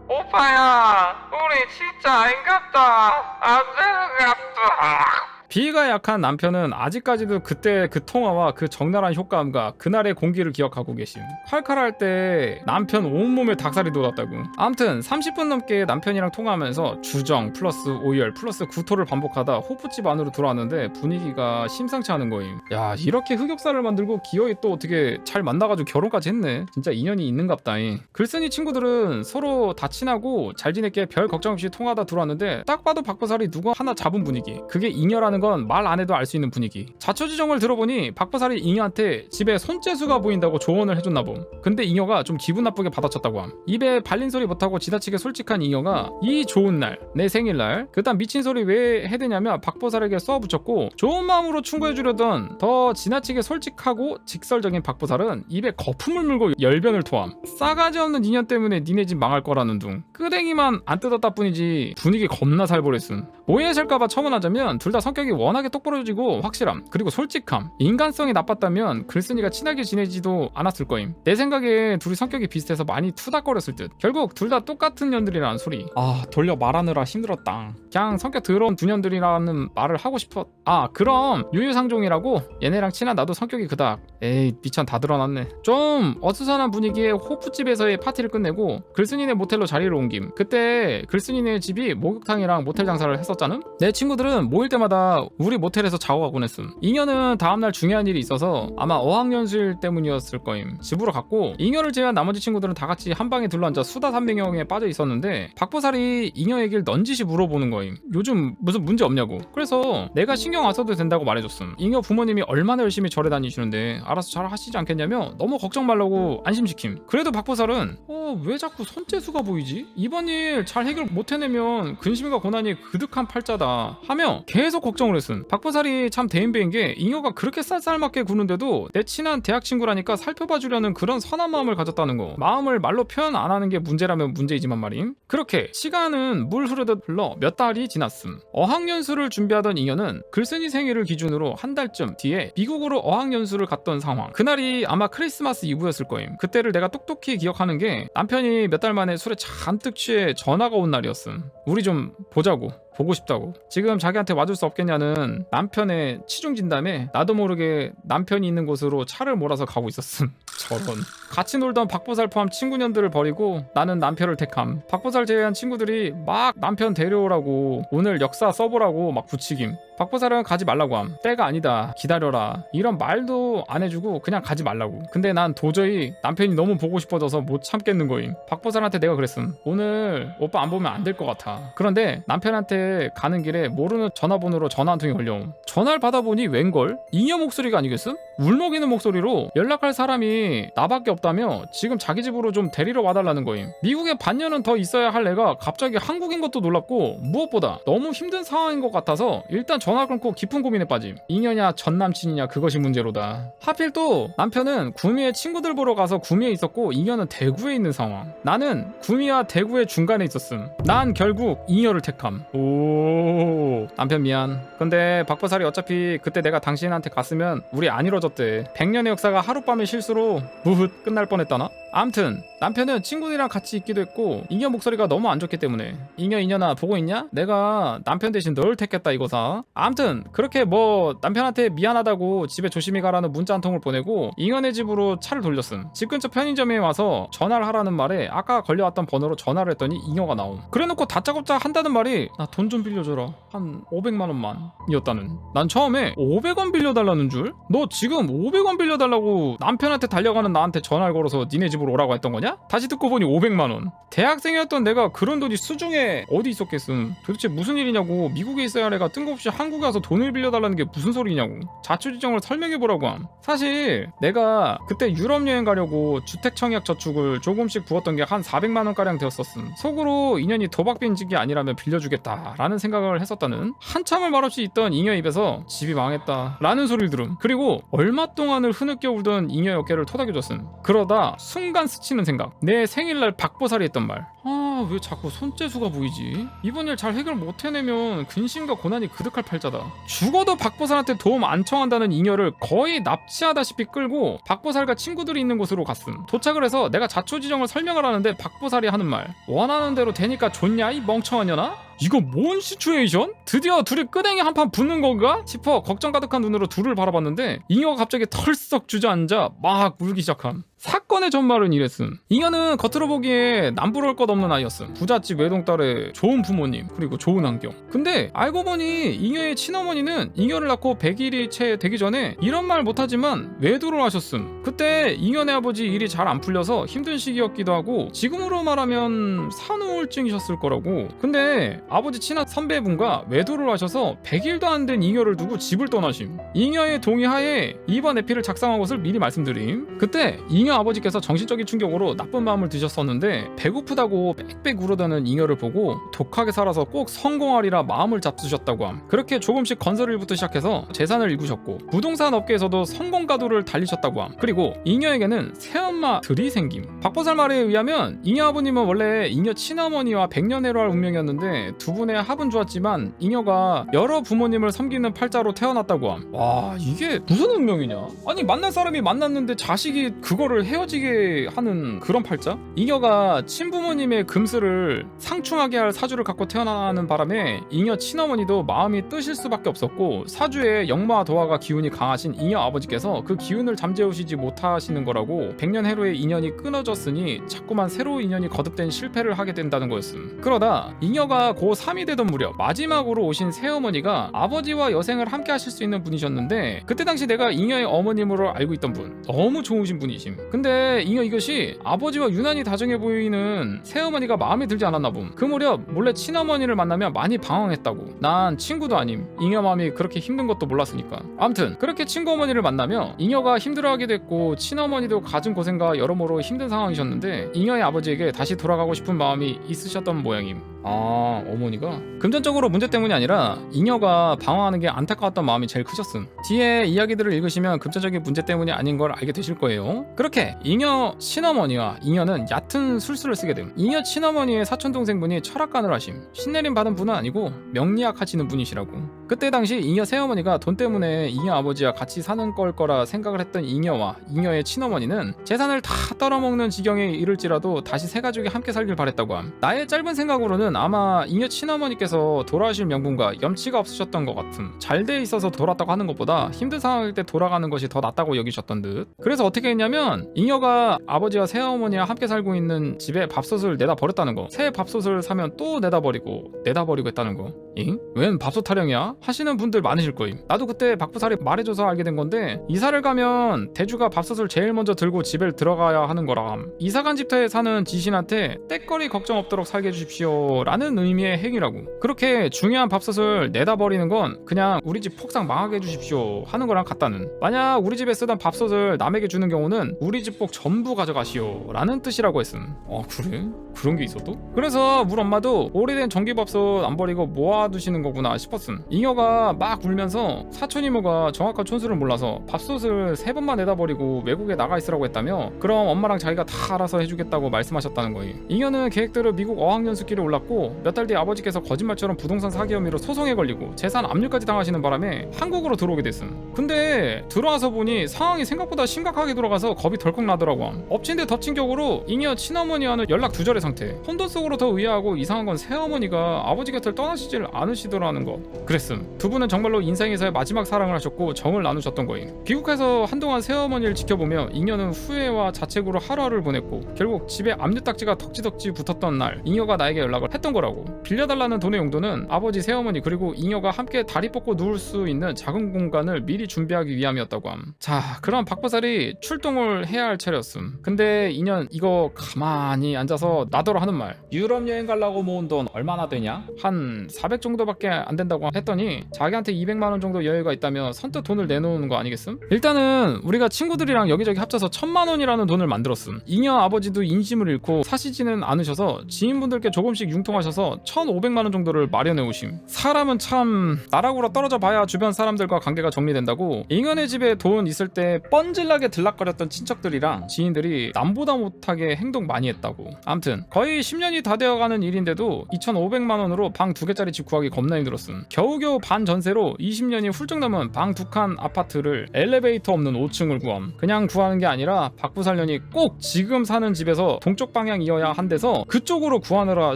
오빠야, 우리 진짜 아닌갑다. 안 되는갑다. 비위가 약한 남편은 아직까지도 그때 그 통화와 그 적나라한 효과음과 그날의 공기를 기억하고 계심. 칼칼할 때 남편 온몸에 닭살이 돋았다고. 암튼 30분 넘게 남편이랑 통화하면서 주정 플러스 오열 플러스 구토를 반복하다 호프집 안으로 들어왔는데 분위기가 심상치 않은 거임. 야, 이렇게 흑역사를 만들고 기어이 또 어떻게 잘 만나가지고 결혼까지 했네. 진짜 인연이 있는갑다잉. 글쓴이 친구들은 서로 다 친하고 잘 지냈기에 별 걱정 없이 통화하다 들어왔는데 딱 봐도 박보살이 누구 하나 잡은 분위기. 그게 잉여라는 건 말 안 해도 알 수 있는 분위기. 자초지종을 들어보니 박보살이 잉여한테 집에 손재수가 보인다고 조언을 해줬나 봄. 근데 잉여가 좀 기분 나쁘게 받아쳤다고 함. 입에 발린 소리 못하고 지나치게 솔직한 잉여가 이 좋은 날, 내 생일날 그딴 미친 소리 왜 해대냐며 박보살에게 쏘아붙였고, 좋은 마음으로 충고해주려던 더 지나치게 솔직하고 직설적인 박보살은 입에 거품을 물고 열변을 토함. 싸가지 없는 인연 때문에 니네 집 망할 거라는 둥. 끄댕이만 안 뜯었다 뿐이지 분위기 겁나 살벌했음. 오해하실까봐 첨언하자면 둘 다 성격이 워낙에 똑부러지고 확실함, 그리고 솔직함, 인간성이 나빴다면 글쓴이가 친하게 지내지도 않았을 거임. 내 생각에 둘이 성격이 비슷해서 많이 투닥거렸을 듯. 결국 둘 다 똑같은 년들이라는 소리. 아, 돌려 말하느라 힘들었다. 그냥 성격 더러운 두 년들이라는 말을 하고 싶었. 아, 그럼 유유상종이라고? 얘네랑 친한 나도 성격이 그닥. 에이, 미천 다 드러났네. 좀 어수선한 분위기에 호프집에서의 파티를 끝내고 글쓴이네 모텔로 자리를 옮김. 그때 글쓴이네 집이 목욕탕이랑 모텔 장사를 했었잖음. 내 친구들은 모일 때마다 우리 모텔에서 자고 가곤 했음. 잉여는 다음날 중요한 일이 있어서 아마 어학연수일 때문이었을 거임. 집으로 갔고 잉여를 제외한 나머지 친구들은 다 같이 한 방에 둘러앉아 수다 삼명형에 빠져 있었는데 박보살이 잉여 얘기를 넌지시 물어보는 거임. 요즘 무슨 문제 없냐고. 그래서 내가 신경 안 써도 된다고 말해줬음. 잉여 부모님이 얼마나 열심히 절에 다니시는데 알아서 잘 하시지 않겠냐며 너무 걱정 말라고 안심시킴. 그래도 박보살은 왜 자꾸 손재수가 보이지? 이번 일 잘 해결 못 해내면 근심과 고난이 그득한 팔자다 하며 계속 걱정을 했음. 박보살이 참 대인배인 게 잉여가 그렇게 쌀쌀맞게 구는데도 내 친한 대학 친구라니까 살펴봐주려는 그런 선한 마음을 가졌다는 거. 마음을 말로 표현 안 하는 게 문제라면 문제이지만 말임. 그렇게 시간은 물 흐르듯 흘러 몇 달이 지났음. 어학연수를 준비하던 잉여는 글쓴이 생일을 기준으로 한 달쯤 뒤에 미국으로 어학연수를 갔던 상황. 그날이 아마 크리스마스 이브였을 거임. 그때를 내가 똑똑히 기억하는 게 남편이 몇 달 만에 술에 잔뜩 취해 전화가 온 날이었음. 우리 좀 보자고, 보고 싶다고. 지금 자기한테 와줄 수 없겠냐는 남편의 치중 진담에 나도 모르게 남편이 있는 곳으로 차를 몰아서 가고 있었음. 저런. 같이 놀던 박보살 포함 친구년들을 버리고 나는 남편을 택함. 박보살 제외한 친구들이 막 남편 데려오라고, 오늘 역사 써보라고 막 부추김. 박보살은 가지 말라고 함. 때가 아니다, 기다려라, 이런 말도 안 해주고 그냥 가지 말라고. 근데 난 도저히 남편이 너무 보고 싶어져서 못 참겠는 거임. 박보살한테 내가 그랬음. 오늘 오빠 안 보면 안 될 것 같아. 그런데 남편한테 가는 길에 모르는 전화번호로 전화 한 통이 걸려옴. 전화를 받아보니 웬걸? 잉여 목소리가 아니겠음? 울먹이는 목소리로 연락할 사람이 나밖에 없다며 지금 자기 집으로 좀 데리러 와달라는 거임. 미국에 반년은 더 있어야 할 애가 갑자기 한국인 것도 놀랍고 무엇보다 너무 힘든 상황인 것 같아서 일단 전화 끊고 깊은 고민에 빠짐. 잉여냐 전남친이냐 그것이 문제로다. 하필 또 남편은 구미에 친구들 보러 가서 구미에 있었고 잉여는 대구에 있는 상황. 나는 구미와 대구의 중간에 있었음. 난 결국 잉여를 택함. 오, 남편 미안. 근데 박보살이 어차피 그때 내가 당신한테 갔으면 우리 안 이뤄졌대. 100년의 역사가 하룻밤의 실수로 무흐 끝날 뻔했다나? 암튼 남편은 친구들이랑 같이 있기도 했고 잉여 목소리가 너무 안 좋기 때문에 잉여나 보고 있냐? 내가 남편 대신 널 택했다 이거사. 암튼 그렇게 뭐 남편한테 미안하다고 집에 조심히 가라는 문자 한 통을 보내고 잉여네 집으로 차를 돌렸음. 집 근처 편의점에 와서 전화를 하라는 말에 아까 걸려왔던 번호로 전화를 했더니 잉여가 나옴. 그래놓고 다짜고짜 한다는 말이 나 돈 좀 빌려줘라 한 500만 원만 이었다는. 난 처음에 500원 빌려달라는 줄? 너 지금 500원 빌려달라고 남편한테 달려가는 나한테 전화를 걸어서 니네 집으로 오라고 했던 거냐? 다시 듣고 보니 500만 원. 대학생이었던 내가 그런 돈이 수중에 어디 있었겠음. 도대체 무슨 일이냐고. 미국에 있어야 할 애가 뜬금없이 한국에 와서 돈을 빌려달라는 게 무슨 소리냐고. 자초지종을 설명해보라고 함. 사실 내가 그때 유럽 여행 가려고 주택청약 저축을 조금씩 부었던 게 한 400만 원가량 되었었음. 속으로 인연이 도박 빈집이 아니라면 빌려주겠다라는 생각을 했었다는. 한참을 말없이 있던 잉여 입에서 집이 망했다 라는 소리를 들음. 그리고 얼마 동안을 흐느껴 울던 잉여 어깨를 토닥여줬음. 그러다 순간 스치는 생각. 내 생일날 박보살이 했던 말. 아, 왜 자꾸 손재수가 보이지? 이번 일 잘 해결 못 해내면 근심과 고난이 그득할 팔자다. 죽어도 박보살한테 도움 안 청한다는 잉여를 거의 납치하다시피 끌고 박보살과 친구들이 있는 곳으로 갔음. 도착을 해서 내가 자초지종을 설명을 하는데 박보살이 하는 말. 원하는 대로 되니까 좋냐 이 멍청한 년아? 이거 뭔 시츄에이션? 드디어 둘이 끄댕이 한 판 붙는 건가? 싶어 걱정 가득한 눈으로 둘을 바라봤는데 잉여가 갑자기 털썩 주저앉아 막 울기 시작함. 사건의 전말은 이랬음. 잉여는 겉으로 보기에 남부러울 것 없는 아이였음. 부잣집 외동딸의 좋은 부모님 그리고 좋은 환경. 근데 알고 보니 잉여의 친어머니는 잉여를 낳고 100일이 채 되기 전에 이런 말 못하지만 외도를 하셨음. 그때 잉여네 아버지 일이 잘 안 풀려서 힘든 시기였기도 하고 지금으로 말하면 산후우울증이셨을 거라고. 근데 아버지 친한 선배분과 외도를 하셔서 100일도 안 된 잉여를 두고 집을 떠나심. 잉여의 동의하에 이번 에피를 작성한 것을 미리 말씀드림. 그때 잉여 아버지께서 정신적인 충격으로 나쁜 마음을 드셨었는데 배고프다고 빽빽 울어대는 잉여를 보고 독하게 살아서 꼭 성공하리라 마음을 잡수셨다고 함. 그렇게 조금씩 건설일부터 시작해서 재산을 일구셨고 부동산 업계에서도 성공 가도를 달리셨다고 함. 그리고 잉여에게는 새엄마들이 생김. 박보살 말에 의하면 잉여 아버님은 원래 잉여 친어머니와 백년해로 할 운명이었는데 두 분의 합은 좋았지만 잉여가 여러 부모님을 섬기는 팔자로 태어났다고 함. 와, 이게 무슨 운명이냐? 아니 만날 사람이 만났는데 자식이 그거를 헤어지게 하는 그런 팔자? 잉여가 친부모님의 금슬을 상충하게 할 사주를 갖고 태어나는 바람에 잉여 친어머니도 마음이 뜨실 수밖에 없었고 사주에 역마 도화가 기운이 강하신 잉여 아버지께서 그 기운을 잠재우시지 못하시는 거라고 백년해로의 인연이 끊어졌으니 자꾸만 새로운 인연이 거듭된 실패를 하게 된다는 거였음. 그러다 잉여가 고3이 되던 무렵 마지막으로 오신 새어머니가 아버지와 여생을 함께 하실 수 있는 분이셨는데 그때 당시 내가 잉여의 어머님으로 알고 있던 분, 너무 좋으신 분이심. 근데 잉여 이것이 아버지와 유난히 다정해 보이는 새어머니가 마음에 들지 않았나 봄. 그 무렵 몰래 친어머니를 만나면 많이 방황했다고. 난 친구도 아님 잉여 마음이 그렇게 힘든 것도 몰랐으니까. 암튼 그렇게 친구 어머니를 만나며 잉여가 힘들어하게 됐고 친어머니도 가진 고생과 여러모로 힘든 상황이셨는데 잉여의 아버지에게 다시 돌아가고 싶은 마음이 있으셨던 모양임. 아, 어머니가? 금전적으로 문제 때문이 아니라 잉여가 방황하는 게 안타까웠던 마음이 제일 크셨음. 뒤에 이야기들을 읽으시면 금전적인 문제 때문이 아닌 걸 알게 되실 거예요. 그렇게 잉여 친어머니와 잉여는 얕은 술수를 쓰게 됨. 잉여 친어머니의 사촌동생분이 철학관을 하심. 신내림 받은 분은 아니고 명리학 하시는 분이시라고. 그때 당시 잉여 새어머니가 돈 때문에 잉여 아버지와 같이 사는 걸 거라 생각을 했던 잉여와 잉여의 친어머니는 재산을 다 떨어먹는 지경에 이를지라도 다시 세 가족이 함께 살길 바랬다고 함. 나의 짧은 생각으로는 아마 잉여 친어머니께서 돌아오실 명분과 염치가 없으셨던 것 같음. 잘 돼 있어서 돌았다고 하는 것보다 힘든 상황일 때 돌아가는 것이 더 낫다고 여기셨던 듯. 그래서 어떻게 했냐면 잉여가 아버지와 새어머니와 함께 살고 있는 집에 밥솥을 내다 버렸다는 거. 새 밥솥을 사면 또 내다 버리고 했다는 거. 잉? 웬 밥솥 타령이야? 하시는 분들 많으실 거임. 나도 그때 박보살이 말해줘서 알게 된 건데 이사를 가면 대주가 밥솥을 제일 먼저 들고 집에 들어가야 하는 거람. 이사간 집터에 사는 지신한테 때거리 걱정 없도록 살게 해주십시오 주십시오 라는 의미의 행위라고. 그렇게 중요한 밥솥을 내다 버리는 건 그냥 우리 집 폭삭 망하게 해주십시오 하는 거랑 같다는. 만약 우리 집에 쓰던 밥솥을 남에게 주는 경우는 우리 집 복 전부 가져가시오 라는 뜻이라고 했음. 그래? 그런 게 있어도? 그래서 우리 엄마도 오래된 전기밥솥 안 버리고 모아두시는 거구나 싶었음. 잉여가 막 울면서 사촌 이모가 정확한 촌수를 몰라서 밥솥을 3번만 내다 버리고 외국에 나가 있으라고 했다며, 그럼 엄마랑 자기가 다 알아서 해주겠다고 말씀하셨다는 거예요. 잉여는 계획대로 미국 어학연수길에 올랐고 몇 달 뒤 아버지께서 거짓말처럼 부동산 사기 혐의로 소송에 걸리고 재산 압류까지 당하시는 바람에 한국으로 들어오게 됐음. 근데 들어와서 보니 상황이 생각보다 심각하게 돌아가서 겁이 덜컥 나더라고. 엎친 데 덮친 격으로 잉여 친어머니와는 연락 두절의 상태. 혼돈 속으로 더 의아하고 이상한 건 새어머니가 아버지 곁을 떠나시질 않으시더라는 것. 그랬음. 두 분은 정말로 인생에서의 마지막 사랑을 하셨고 정을 나누셨던 거임. 귀국해서 한동안 새어머니를 지켜보며 잉여는 후회와 자책으로 하루하루를 보냈고 결국 집에 압류딱지가 덕지덕지 붙었던 날 잉여가 나에게 연락을 했던 거라고. 빌려달라는 돈의 용도는 아버지, 새어머니 그리고 잉여가 함께 다리 뻗고 누울 수 있는 작은 공간을 미리 준비하기 위함이었다고 함. 자, 그럼 박보살이 출동을 해야 할 차례였음. 근데 인연 이거 가만히 앉아서 나더러 하는 말, 유럽 여행 가려고 모은 돈 얼마나 되냐? 한 400 정도밖에 안 된다고 했더니 자기한테 200만 원 정도 여유가 있다며 선뜻 돈을 내놓는 거 아니겠음? 일단은 우리가 친구들이랑 여기저기 합쳐서 1000만 원이라는 돈을 만들었음. 잉여 아버지도 인심을 잃고 사시지는 않으셔서 지인분들께 조금씩 융통하셔서 1500만 원 정도를 마련해 오심. 사람은 참 나락으로 떨어져 봐야 주변 사람들과 관계가 정리된다고. 잉여네 집에 돈 있을 때 뻔질나게 들락거렸던 친척들이랑 지인들이 남보다 못하게 행동 많이 했다고. 암튼 거의 10년이 다 되어가는 일인데도 2500만 원으로 방 2개짜리 집 구하기 겁나 힘들었음. 겨우겨우 반 전세로 20년이 훌쩍 넘은 방 2칸 아파트를 엘리베이터 없는 5층을 구함. 그냥 구하는 게 아니라 박부살년이 꼭 지금 사는 집에서 동쪽 방향이어야 한데서 그쪽으로 구하느라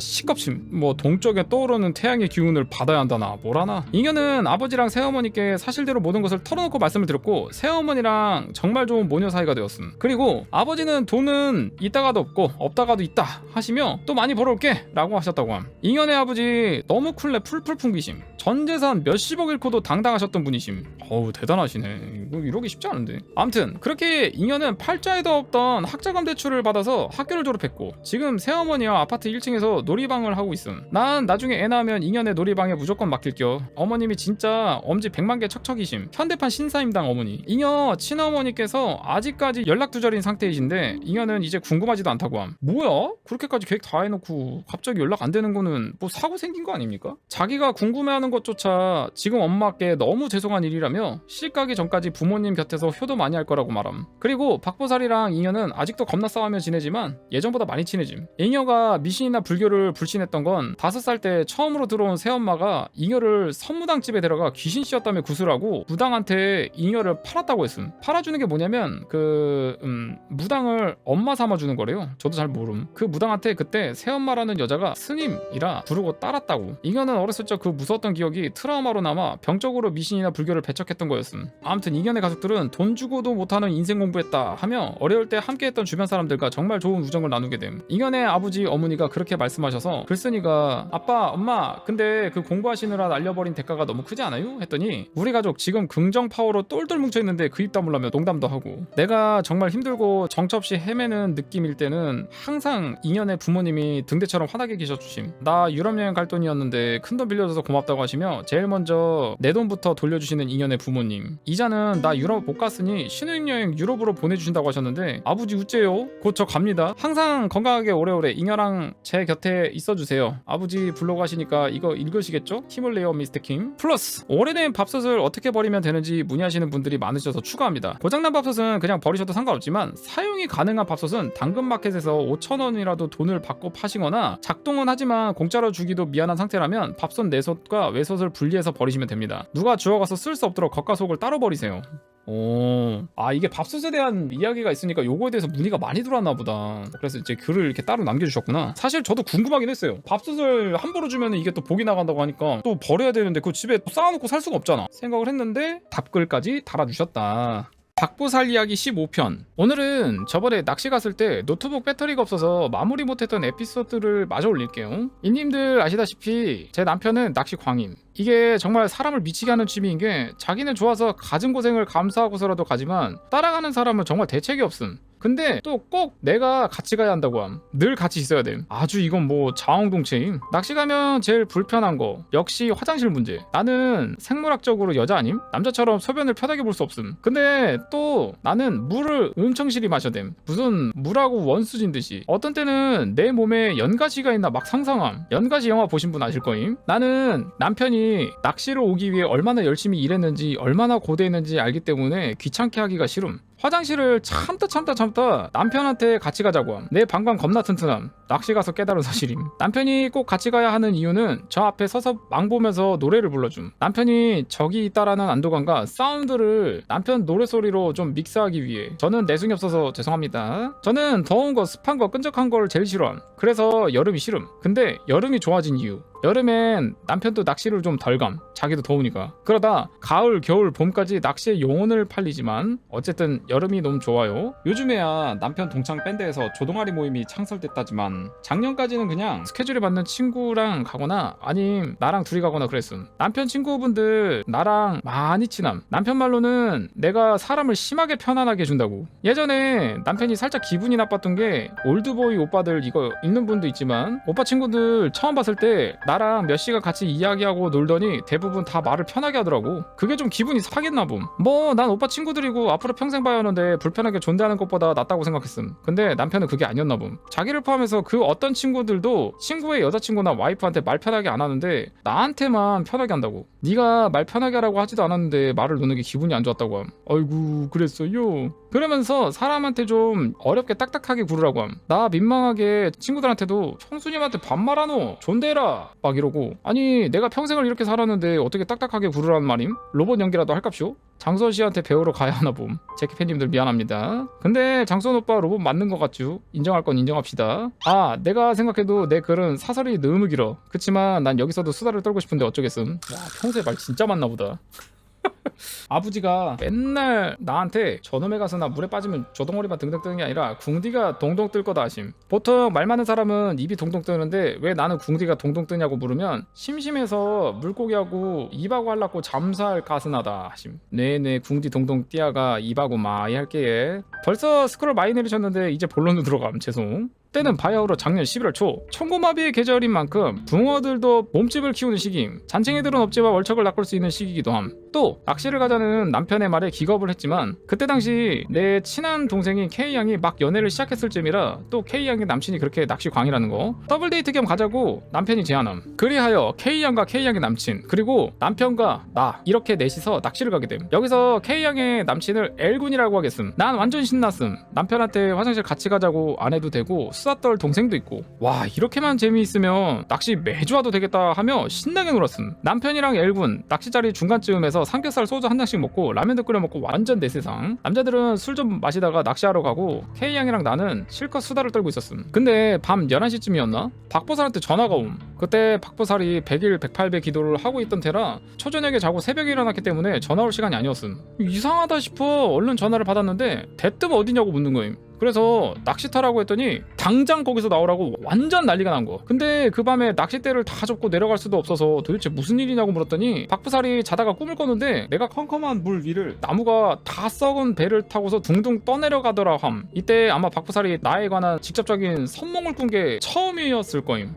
시겁침. 뭐 동쪽에 떠오르는 태양의 기운을 받아야 한다나 뭐라나. 잉여는 아버지랑 새어머니께 사실대로 모든 것을 털어놓고 말씀을 드렸고 새어머니랑 정말 좋은 모녀 사이가 되었음. 그리고 아버지는 돈은 있다가도 없고 없다가도 있다 하시며 또 많이 벌어올게 라고 하셨다고 함. 잉여네 아버지 너무 쿨레 풀풀 풍기심. 전 재산 몇십억 잃고도 당당하셨던 분이심. 어우 대단하시네. 이거 이러기 쉽지 않은데. 암튼 그렇게 잉여는 팔자에도 없던 학자금 대출을 받아서 학교를 졸업했고 지금 새어머니와 아파트 1층에서 놀이방을 하고 있음. 난 나중에 애 낳으면 잉여네 놀이방에 무조건 맡길겨. 어머님이 진짜 엄지 100만 개 척척이심. 현대판 신사임당 어머니. 잉여 친어머니께서 아직까지 연락두절인 상태이신데 잉여는 이제 궁금하지도 않다고 함. 뭐야? 그렇게까지 계획 다 해놓고 갑자기 연락 안 되는 거는 뭐 사고 생긴 거 아닙니까? 자기가 궁금해하는 것조차 지금 엄마께 너무 죄송한 일이라며 시집 가기 전까지 부모님 곁에서 효도 많이 할 거라고 말함. 그리고 박보살이랑 잉여는 아직도 겁나 싸우며 지내지만 예전보다 많이 친해짐. 잉여가 미신이나 불교를 불신했던 건 5살 때 처음으로 들어온 새엄마가 잉여를 선무당집에 데려가 귀신 씌웠다며 구슬하고 무당한테 잉여를 팔았다고 했음. 팔아주는 게 뭐냐면 무당을 엄마 삼아주는 거래요. 저도 잘 모름. 그 무당한테 그때 새엄마라는 여자가 스님이라 부르고 따랐다고. 잉여는 어렸을 적 그 무서웠던 기억이 트라우마로 남아 병적으로 미신이나 불교를 배척했던 거였음. 아무튼 잉여네 가족들은 돈 주고도 못하는 인생 공부했다 하며 어려울 때 함께했던 주변 사람들과 정말 좋은 우정을 나누게 됨. 잉여네 아버지 어머니가 그렇게 말씀하셔서 글쓴이가 아빠 엄마 근데 그 공부하시느라 날려버린 대가가 너무 크지 않아요? 했더니 우리 가족 지금 긍정 파워로 똘똘 뭉쳐있는데 그 입 다물라며 농담도 하고. 내가 정말 힘들고 정처없이 헤매는 느낌일 때는 항상 잉여네 부모님이 등대처럼 환하게 계셔주심. 나 유럽 여행 갈 돈이었는데 큰돈 빌려줘서 고맙다고 하시며 제일 먼저 내 돈부터 돌려주시는 잉여네 부모님. 이자는 나 유럽 못 갔으니 신혼여행 유럽으로 보내주신다고 하셨는데 아버지 우째요? 곧 저 갑니다. 항상 건강하게 오래오래 잉여랑 제 곁에 있어주세요. 아버지 불러고 하시니까 이거 읽으시겠죠? 힘을 내요 미스터 킴. 플러스 오래된 밥솥을 어떻게 버리면 되는지 문의하시는 분들이 많으셔서 추가합니다. 고장난 밥솥은 그냥 버리셔도 상관없지만 사용이 가능한 밥솥은 당근마켓에서 5,000원이라도 돈을 받고 파시거나 작동은 하지만 공짜로 주기도 미안한 상태라면 밥솥 내솥과 외솥을 분리해서 버리시면 됩니다. 누가 주워가서 쓸 수 없도록 겉과 속을 따로 버리세요. 이게 밥솥에 대한 이야기가 있으니까 요거에 대해서 문의가 많이 들어왔나 보다. 그래서 이제 글을 이렇게 따로 남겨주셨구나. 사실 저도 궁금하긴 했어요. 밥솥을 함부로 주면 이게 또 복이 나간다고 하니까 또 버려야 되는데 그 집에 쌓아놓고 살 수가 없잖아 생각을 했는데 답글까지 달아주셨다. 박보살 이야기 15편. 오늘은 저번에 낚시 갔을 때 노트북 배터리가 없어서 마무리 못했던 에피소드를 마저 올릴게요. 이님들 아시다시피 제 남편은 낚시 광임. 이게 정말 사람을 미치게 하는 취미인 게 자기는 좋아서 가진 고생을 감수하고서라도 가지만 따라가는 사람은 정말 대책이 없음. 근데 또 꼭 내가 같이 가야 한다고 함. 늘 같이 있어야 됨. 아주 이건 뭐 자웅동체임. 낚시 가면 제일 불편한 거 역시 화장실 문제. 나는 생물학적으로 여자 아님? 남자처럼 소변을 편하게 볼 수 없음. 근데 또 나는 물을 엄청 실히 마셔야 됨. 무슨 물하고 원수진 듯이. 어떤 때는 내 몸에 연가시가 있나 막 상상함. 연가시 영화 보신 분 아실 거임. 나는 남편이 낚시를 오기 위해 얼마나 열심히 일했는지 얼마나 고대했는지 알기 때문에 귀찮게 하기가 싫음. 화장실을 참다 남편한테 같이 가자고 함. 내 방광 겁나 튼튼함. 낚시 가서 깨달은 사실임. 남편이 꼭 같이 가야 하는 이유는 저 앞에 서서 망 보면서 노래를 불러줌. 남편이 저기 있다라는 안도감과 사운드를 남편 노래소리로 좀 믹스하기 위해. 저는 내숭이 없어서 죄송합니다. 저는 더운 거 습한 거 끈적한 걸 제일 싫어함. 그래서 여름이 싫음. 근데 여름이 좋아진 이유, 여름엔 남편도 낚시를 좀 덜감. 자기도 더우니까. 그러다 가을, 겨울, 봄까지 낚시의 영혼을 팔리지만 어쨌든 여름이 너무 좋아요. 요즘에야 남편 동창 밴드에서 조동아리 모임이 창설됐다지만 작년까지는 그냥 스케줄에 맞는 친구랑 가거나 아님 나랑 둘이 가거나 그랬음. 남편 친구분들 나랑 많이 친함. 남편 말로는 내가 사람을 심하게 편안하게 해준다고. 예전에 남편이 살짝 기분이 나빴던 게 올드보이 오빠들 이거 읽는 분도 있지만 오빠 친구들 처음 봤을 때 나랑 몇 시간 같이 이야기하고 놀더니 대부분 다 말을 편하게 하더라고. 그게 좀 기분이 상했나 봄. 뭐 난 오빠 친구들이고 앞으로 평생 봐야 하는데 불편하게 존대하는 것보다 낫다고 생각했음. 근데 남편은 그게 아니었나 봄. 자기를 포함해서 그 어떤 친구들도 친구의 여자친구나 와이프한테 말 편하게 안 하는데 나한테만 편하게 한다고. 네가 말 편하게 하라고 하지도 않았는데 말을 놓는 게 기분이 안 좋았다고 함. 아이고 그랬어요. 그러면서 사람한테 좀 어렵게 딱딱하게 구르라고 함. 나 민망하게 친구들한테도 형수님한테 반말하노 존대라 막 이러고. 아니 내가 평생을 이렇게 살았는데 어떻게 딱딱하게 구르라는 말임? 로봇 연기라도 할깝쇼? 장수원 씨한테 배우러 가야 하나 봄. 제키 팬님들 미안합니다. 근데 장수원 오빠 로봇 맞는 것 같죠? 인정할 건 인정합시다. 아 내가 생각해도 내 글은 사설이 너무 길어. 그치만 난 여기서도 수다를 떨고 싶은데 어쩌겠음. 와 평소에 말 진짜 많나 보다. 아버지가 맨날 나한테 저놈의 가서나 물에 빠지면 조덩어리만 등등 뜨는 게 아니라 궁디가 동동 뜰 거다 하심. 보통 말 많은 사람은 입이 동동 뜨는데 왜 나는 궁디가 동동 뜨냐고 물으면 심심해서 물고기하고 입하고 할라고 잠살 가스나다 하심. 네네 궁디 동동 띠아가 입하고 마이 할게. 벌써 스크롤 많이 내리셨는데 이제 본론으로 들어감. 죄송. 때는 바야흐로 작년 11월 초. 청고마비의 계절인 만큼 붕어들도 몸집을 키우는 시기임. 잔챙이들은 없지만 월척을 낚을 수 있는 시기이기도 함. 또 낚시를 가자는 남편의 말에 기겁을 했지만 그때 당시 내 친한 동생인 K양이 막 연애를 시작했을 쯤이라 또 K양의 남친이 그렇게 낚시 광이라는 거. 더블 데이트 겸 가자고 남편이 제안함. 그리하여 K양과 K양의 남친 그리고 남편과 나 이렇게 넷이서 낚시를 가게 됨. 여기서 K양의 남친을 L군이라고 하겠음. 난 완전 신났음. 남편한테 화장실 같이 가자고 안 해도 되고 수다 떨 동생도 있고. 와 이렇게만 재미있으면 낚시 매주 와도 되겠다 하며 신나게 놀았음. 남편이랑 L군 낚시자리 중간쯤에서 삼겹살 소주 한 잔씩 먹고 라면도 끓여 먹고 완전 내 세상. 남자들은 술 좀 마시다가 낚시하러 가고 K양이랑 나는 실컷 수다를 떨고 있었음. 근데 밤 11시쯤이었나? 박보살한테 전화가 옴. 그때 박보살이 100일 108배 기도를 하고 있던 테라 초저녁에 자고 새벽에 일어났기 때문에 전화 올 시간이 아니었음. 이상하다 싶어 얼른 전화를 받았는데 대뜸 어디냐고 묻는 거임. 그래서 낚시터라고 했더니 당장 거기서 나오라고 완전 난리가 난 거. 근데 그 밤에 낚싯대를 다 접고 내려갈 수도 없어서 도대체 무슨 일이냐고 물었더니 박부살이 자다가 꿈을 꿨는데 내가 컴컴한 물 위를 나무가 다 썩은 배를 타고서 둥둥 떠내려가더라 함. 이때 아마 박부살이 나에 관한 직접적인 선몽을 꾼 게 처음이었을 거임.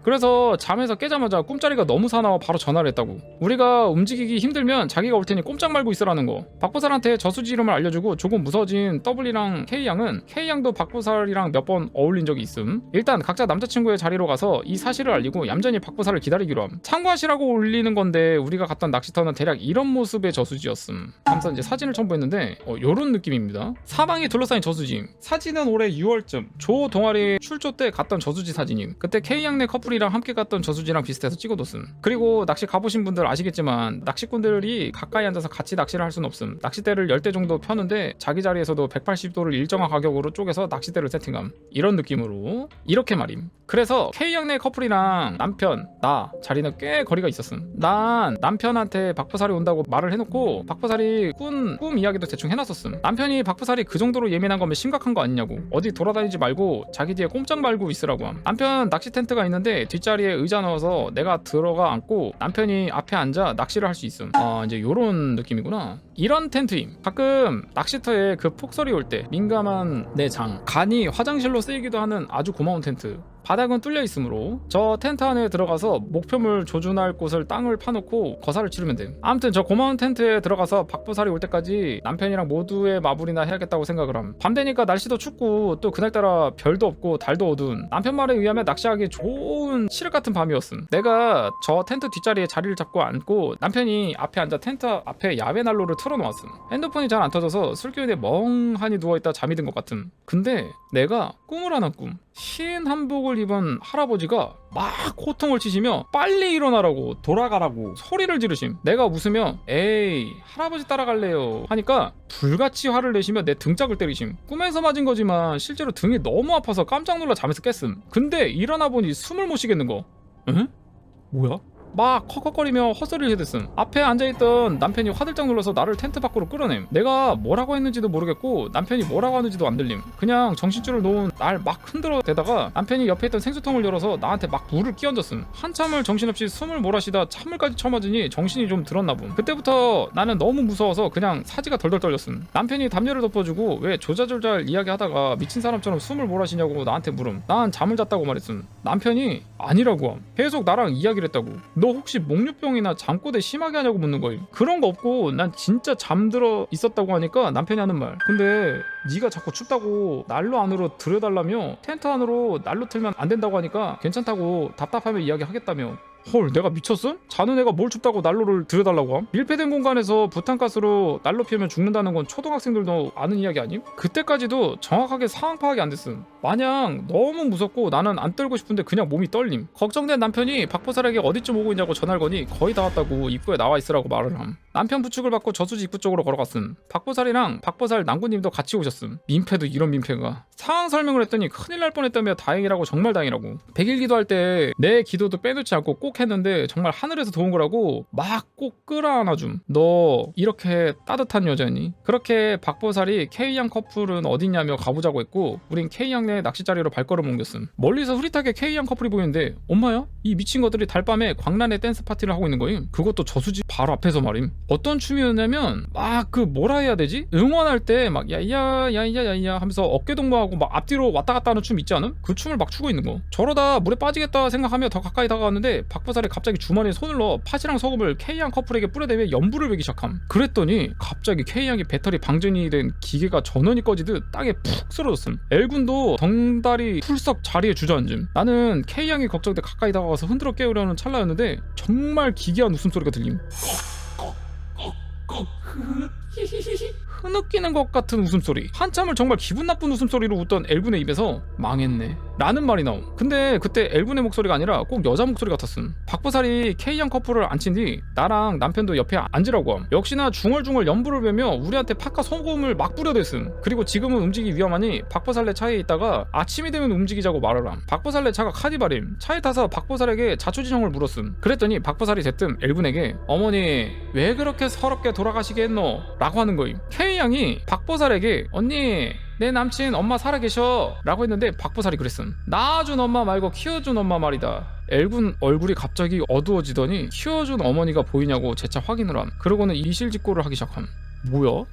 그래서 잠에서 깨자마자 꿈자리가 너무 사나워 바로 전화를 했다고. 우리가 움직이기 힘들면 자기가 올 테니 꼼짝 말고 있으라는 거. 박부살한테 저수지 이름을 알려주고 조금 무서워진 W랑 K양은 K양도 박보살이랑 몇 번 어울린 적이 있음. 일단 각자 남자친구의 자리로 가서 이 사실을 알리고 얌전히 박보살을 기다리기로 함. 참고하시라고 올리는 건데 우리가 갔던 낚시터는 대략 이런 모습의 저수지였음. 하면서 이제 사진을 첨부했는데 요런 느낌입니다. 사방이 둘러싸인 저수지임. 사진은 올해 6월쯤 조 동아리 출조 때 갔던 저수지 사진임. 그때 K양네 커플이랑 함께 갔던 저수지랑 비슷해서 찍어뒀음. 그리고 낚시 가보신 분들 아시겠지만 낚시꾼들이 가까이 앉아서 같이 낚시를 할 수는 없음. 낚싯대를 10대 정도 펴는데 자기 자리에서도 180도를 일정한 가격으로 쪼개서 낚싯대를 세팅함. 이런 느낌으로 이렇게 말임. 그래서 K양네 커플이랑 남편, 나 자리는 꽤 거리가 있었음. 난 남편한테 박보살이 온다고 말을 해놓고 박보살이 꿈 이야기도 대충 해놨었음. 남편이 박보살이 그 정도로 예민한 거면 심각한 거 아니냐고. 어디 돌아다니지 말고 자기 뒤에 꼼짝 말고 있으라고 함. 남편 낚시 텐트가 있는데 뒷자리에 의자 넣어서 내가 들어가 앉고 남편이 앞에 앉아 낚시를 할 수 있음. 이제 요런 느낌이구나. 이런 텐트임. 가끔 낚시터에 그 폭설이 올 때 민감한 있던 내 장, 간이 화장실로 쓰이기도 하는 아주 고마운 텐트. 바닥은 뚫려 있으므로 저 텐트 안에 들어가서 목표물 조준할 곳을 땅을 파놓고 거사를 치르면 돼. 아무튼 저 고마운 텐트에 들어가서 박보살이 올 때까지 남편이랑 모두의 마블이나 해야겠다고 생각을 함. 밤 되니까 날씨도 춥고 또 그날따라 별도 없고 달도 어두운, 남편 말에 의하면 낚시하기 좋은 칠흑 같은 밤이었음. 내가 저 텐트 뒷자리에 자리를 잡고 앉고 남편이 앞에 앉아 텐트 앞에 야외 난로를 틀어놓았음. 핸드폰이 잘 안 터져서 술기운에 멍하니 누워있다 잠이 든 것 같음. 근데 내가 꿈을 하나 꾼. 흰 한복을 입은 할아버지가 막 호통을 치시며 빨리 일어나라고, 돌아가라고 소리를 지르심. 내가 웃으며 에이 할아버지 따라갈래요 하니까 불같이 화를 내시며 내 등짝을 때리심. 꿈에서 맞은 거지만 실제로 등이 너무 아파서 깜짝 놀라 잠에서 깼음. 근데 일어나 보니 숨을 못 쉬겠는 거. 응? 뭐야? 막 헉헉거리며 헛소리를 해댔음. 앞에 앉아있던 남편이 화들짝 놀라서 나를 텐트 밖으로 끌어냄. 내가 뭐라고 했는지도 모르겠고 남편이 뭐라고 하는지도 안 들림. 그냥 정신줄을 놓은 날 막 흔들어 대다가 남편이 옆에 있던 생수통을 열어서 나한테 막 물을 끼얹었음. 한참을 정신없이 숨을 몰아쉬다 찬물까지 쳐맞으니 정신이 좀 들었나 봄. 그때부터 나는 너무 무서워서 그냥 사지가 덜덜 떨렸음. 남편이 담요를 덮어주고 왜 조잘조잘 이야기하다가 미친 사람처럼 숨을 몰아쉬냐고 나한테 물음. 난 잠을 잤다고 말했음. 남편이 아니라고 함. 계속 나랑 이야기를 했다고. 너 혹시 목류병이나 잠꼬대 심하게 하냐고 묻는 거임. 그런 거 없고 난 진짜 잠들어 있었다고 하니까 남편이 하는 말, 근데 네가 자꾸 춥다고 난로 안으로 들여달라며 텐트 안으로 난로 틀면 안 된다고 하니까 괜찮다고 답답하면 이야기하겠다며. 헐, 내가 미쳤음? 자는 애가 뭘 춥다고 난로를 들여달라고 함? 밀폐된 공간에서 부탄가스로 난로 피우면 죽는다는 건 초등학생들도 아는 이야기 아님? 그때까지도 정확하게 상황 파악이 안 됐음. 마냥 너무 무섭고 나는 안 떨고 싶은데 그냥 몸이 떨림. 걱정된 남편이 박보살에게 어디쯤 오고 있냐고 전화를 거니 거의 다 왔다고 입구에 나와 있으라고 말을 함. 남편 부축을 받고 저수지 입구 쪽으로 걸어갔음. 박보살이랑 박보살 남구님도 같이 오셨음. 민폐도 이런 민폐가. 상황 설명을 했더니 큰일 날 뻔했다며 다행이라고, 정말 다행이라고. 100일 기도할 때 내 기도도 빼놓지 않고 꼭 했는데 정말 하늘에서 도운 거라고 막 꼭 끌어안아줌. 너 이렇게 따뜻한 여자니? 그렇게 박보살이 K양 커플은 어딨냐며 가보자고 했고 우린 K양네 낚시자리로 발걸음 옮겼음. 멀리서 흐릿하게 K양 커플이 보이는데 엄마야? 이 미친 것들이 달밤에 광란에 댄스 파티를 하고 있는 거임. 그것도 저수지 바로 앞에서 말임. 어떤 춤이었냐면 막 그 뭐라 해야 되지? 응원할 때 막 야이야 야이야 야이야 하면서 어깨 동무하고 막 앞뒤로 왔다 갔다 하는 춤 있지 않음? 그 춤을 막 추고 있는 거. 저러다 물에 빠지겠다 생각하며 더 가까이 다가갔는데 박보살이 갑자기 주머니에 손을 넣어 팥이랑 소금을 K양 커플에게 뿌려대며 연불을 베기 시작함. 그랬더니 갑자기 K양이 배터리 방전이 된 기계가 전원이 꺼지듯 땅에 푹 쓰러졌음. L군도 덩다리 풀썩 자리에 주저앉음. 나는 K양이 걱정돼 가까이 다가가서 흔들어 깨우려는 찰나였는데 정말 기괴한 웃음소리가 들림. 흐느끼는 것 같은 웃음소리. 한참을 정말 기분 나쁜 웃음소리로 웃던 L군의 입에서 망했네 라는 말이 나옴. 근데 그때 L군의 목소리가 아니라 꼭 여자 목소리 같았음. 박보살이 K양 커플을 앉힌 뒤 나랑 남편도 옆에 앉으라고 함. 역시나 중얼중얼 연불을 베며 우리한테 팥과 소금을 막 뿌려댔음. 그리고 지금은 움직이기 위험하니 박보살네 차에 있다가 아침이 되면 움직이자고 말을 함. 박보살네 차가 카니발임. 차에 타서 박보살에게 자초지종을 물었음. 그랬더니 박보살이 대뜸 L군에게 어머니 왜 그렇게 서럽게 돌아가시겠노? 라고 하는 거임. K양이 박보살에게 언니 내 남친 엄마 살아계셔 라고 했는데 박보살이 그랬음. 낳아준 엄마 말고 키워준 엄마 말이다. L군 얼굴이 갑자기 어두워지더니 키워준 어머니가 보이냐고 재차 확인을 함. 그러고는 이실직고를 하기 시작함. 뭐야?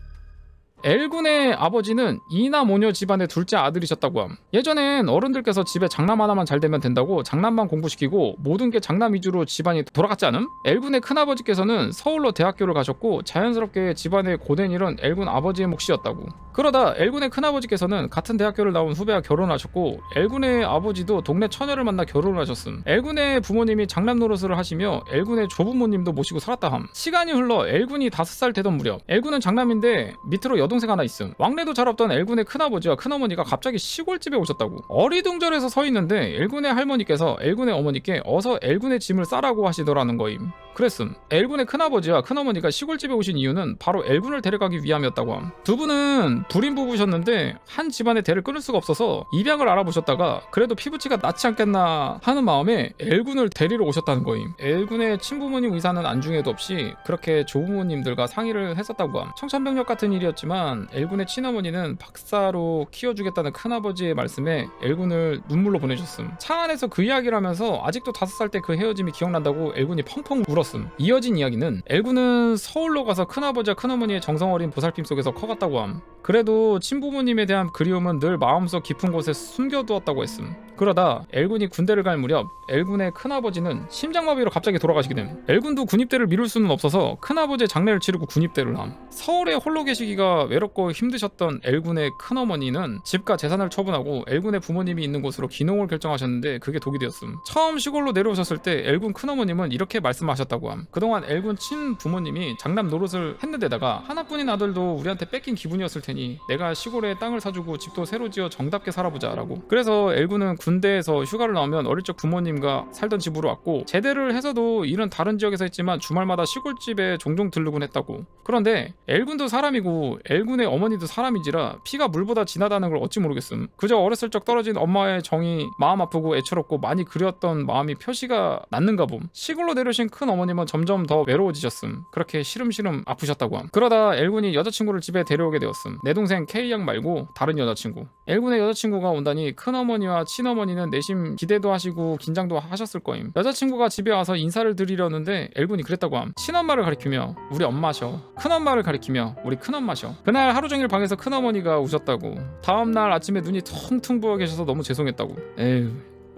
L군의 아버지는 이남오녀 집안의 둘째 아들이셨다고 함. 예전엔 어른들께서 집에 장남 하나만 잘 되면 된다고 장남만 공부시키고 모든 게 장남 위주로 집안이 돌아갔지 않음? L군의 큰아버지께서는 서울로 대학교를 가셨고 자연스럽게 집안의 고된 일은 L군 아버지의 몫이었다고. 그러다 L군의 큰아버지께서는 같은 대학교를 나온 후배와 결혼하셨고 L군의 아버지도 동네 처녀를 만나 결혼을 하셨음. L군의 부모님이 장남 노릇을 하시며 L군의 조부모님도 모시고 살았다 함. 시간이 흘러 L군이 5살 되던 무렵 L군은 장남인데 밑으로 여동생 하나 있음. 왕래도 잘 없던 L군의 큰아버지와 큰어머니가 갑자기 시골집에 오셨다고. 어리둥절해서 서 있는데 L군의 할머니께서 L군의 어머니께 어서 L군의 짐을 싸라고 하시더라는 거임. 그랬음. L군의 큰아버지와 큰어머니가 시골집에 오신 이유는 바로 L군을 데려가기 위함이었다고 함. 두 분은 불임 부부셨는데 한 집안의 대를 끊을 수가 없어서 입양을 알아보셨다가 그래도 피부치가 낫지 않겠나 하는 마음에 L군을 데리러 오셨다는 거임. L군의 친부모님 의사는 안중에도 없이 그렇게 조부모님들과 상의를 했었다고 함. 청천벽력 같은 일이었지만 L군의 친어머니는 박사로 키워주겠다는 큰아버지의 말씀에 L군을 눈물로 보내줬음. 차 안에서 그 이야기를 하면서 아직도 5살 때 그 헤어짐이 기억난다고 L군이 펑펑 울었음. 죽었음. 이어진 이야기는 엘군은 서울로 가서 큰아버지와 큰어머니의 정성어린 보살핌 속에서 커갔다고 함. 그래도 친부모님에 대한 그리움은 늘 마음속 깊은 곳에 숨겨두었다고 했음. 그러다 엘군이 군대를 갈 무렵 엘군의 큰아버지는 심장마비로 갑자기 돌아가시게 됨. 엘군도 군입대를 미룰 수는 없어서 큰아버지의 장례를 치르고 군입대를 함. 서울에 홀로 계시기가 외롭고 힘드셨던 엘군의 큰어머니는 집과 재산을 처분하고 엘군의 부모님이 있는 곳으로 귀농을 결정하셨는데 그게 독이 되었음. 처음 시골로 내려오셨을 때 엘군 큰어머님은 이렇게 말씀하셨다고 함. 그동안 엘군 친부모님이 장남 노릇을 했는데다가 하나뿐인 아들도 우리한테 뺏긴 기분이었을 테니 내가 시골에 땅을 사주고 집도 새로 지어 정답게 살아보자 라고. 그래서 엘군은 군대에서 휴가를 나오면 어릴 적 부모님과 살던 집으로 왔고 제대를 해서도 일은 다른 지역에서 했지만 주말마다 시골집에 종종 들르곤 했다고. 그런데 엘군도 사람이고 엘군의 어머니도 사람인지라 피가 물보다 진하다는 걸 어찌 모르겠음. 그저 어렸을 적 떨어진 엄마의 정이 마음 아프고 애처롭고 많이 그리웠던 마음이 표시가 났는가 봄. 시골로 내려오신 큰 어머님은 점점 더 외로워지셨음. 그렇게 시름시름 아프셨다고 함. 그러다 엘군이 여자친구를 집에 데려오게 되었음. 내 동생 K양 말고 다른 여자친구. 엘군의 여자친구가 온다니 큰어머니와 친어머니는 내심 기대도 하시고 긴장도 하셨을 거임. 여자친구가 집에 와서 인사를 드리려는데 엘군이 그랬다고 함. 친엄마를 가리키며 우리 엄마셔. 큰엄마를 가리키며 우리 큰엄마셔. 그날 하루 종일 방에서 큰어머니가 우셨다고. 다음날 아침에 눈이 텅텅 부어 계셔서 너무 죄송했다고. 에휴.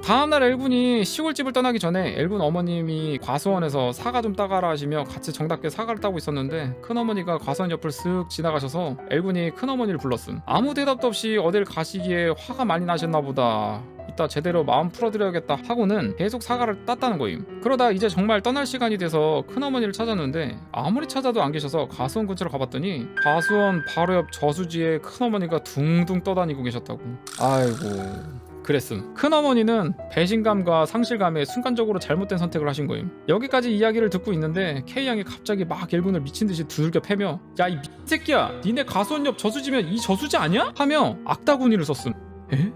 다음날 엘군이 시골집을 떠나기 전에 엘군 어머님이 과수원에서 사과 좀 따가라 하시며 같이 정답게 사과를 따고 있었는데 큰어머니가 과수원 옆을 쓱 지나가셔서 엘군이 큰어머니를 불렀음. 아무 대답도 없이 어딜 가시기에 화가 많이 나셨나 보다. 이따 제대로 마음 풀어드려야겠다 하고는 계속 사과를 땄다는 거임. 그러다 이제 정말 떠날 시간이 돼서 큰어머니를 찾았는데 아무리 찾아도 안 계셔서 과수원 근처로 가봤더니 과수원 바로 옆 저수지에 큰어머니가 둥둥 떠다니고 계셨다고. 아이고 그랬음. 큰어머니는 배신감과 상실감에 순간적으로 잘못된 선택을 하신 거임. 여기까지 이야기를 듣고 있는데 K양이 갑자기 막 엘군을 미친듯이 두들겨 패며 야 이 새끼야 니네 가수원 옆 저수지면 이 저수지 아니야? 하며 악다구니를 썼음. 에?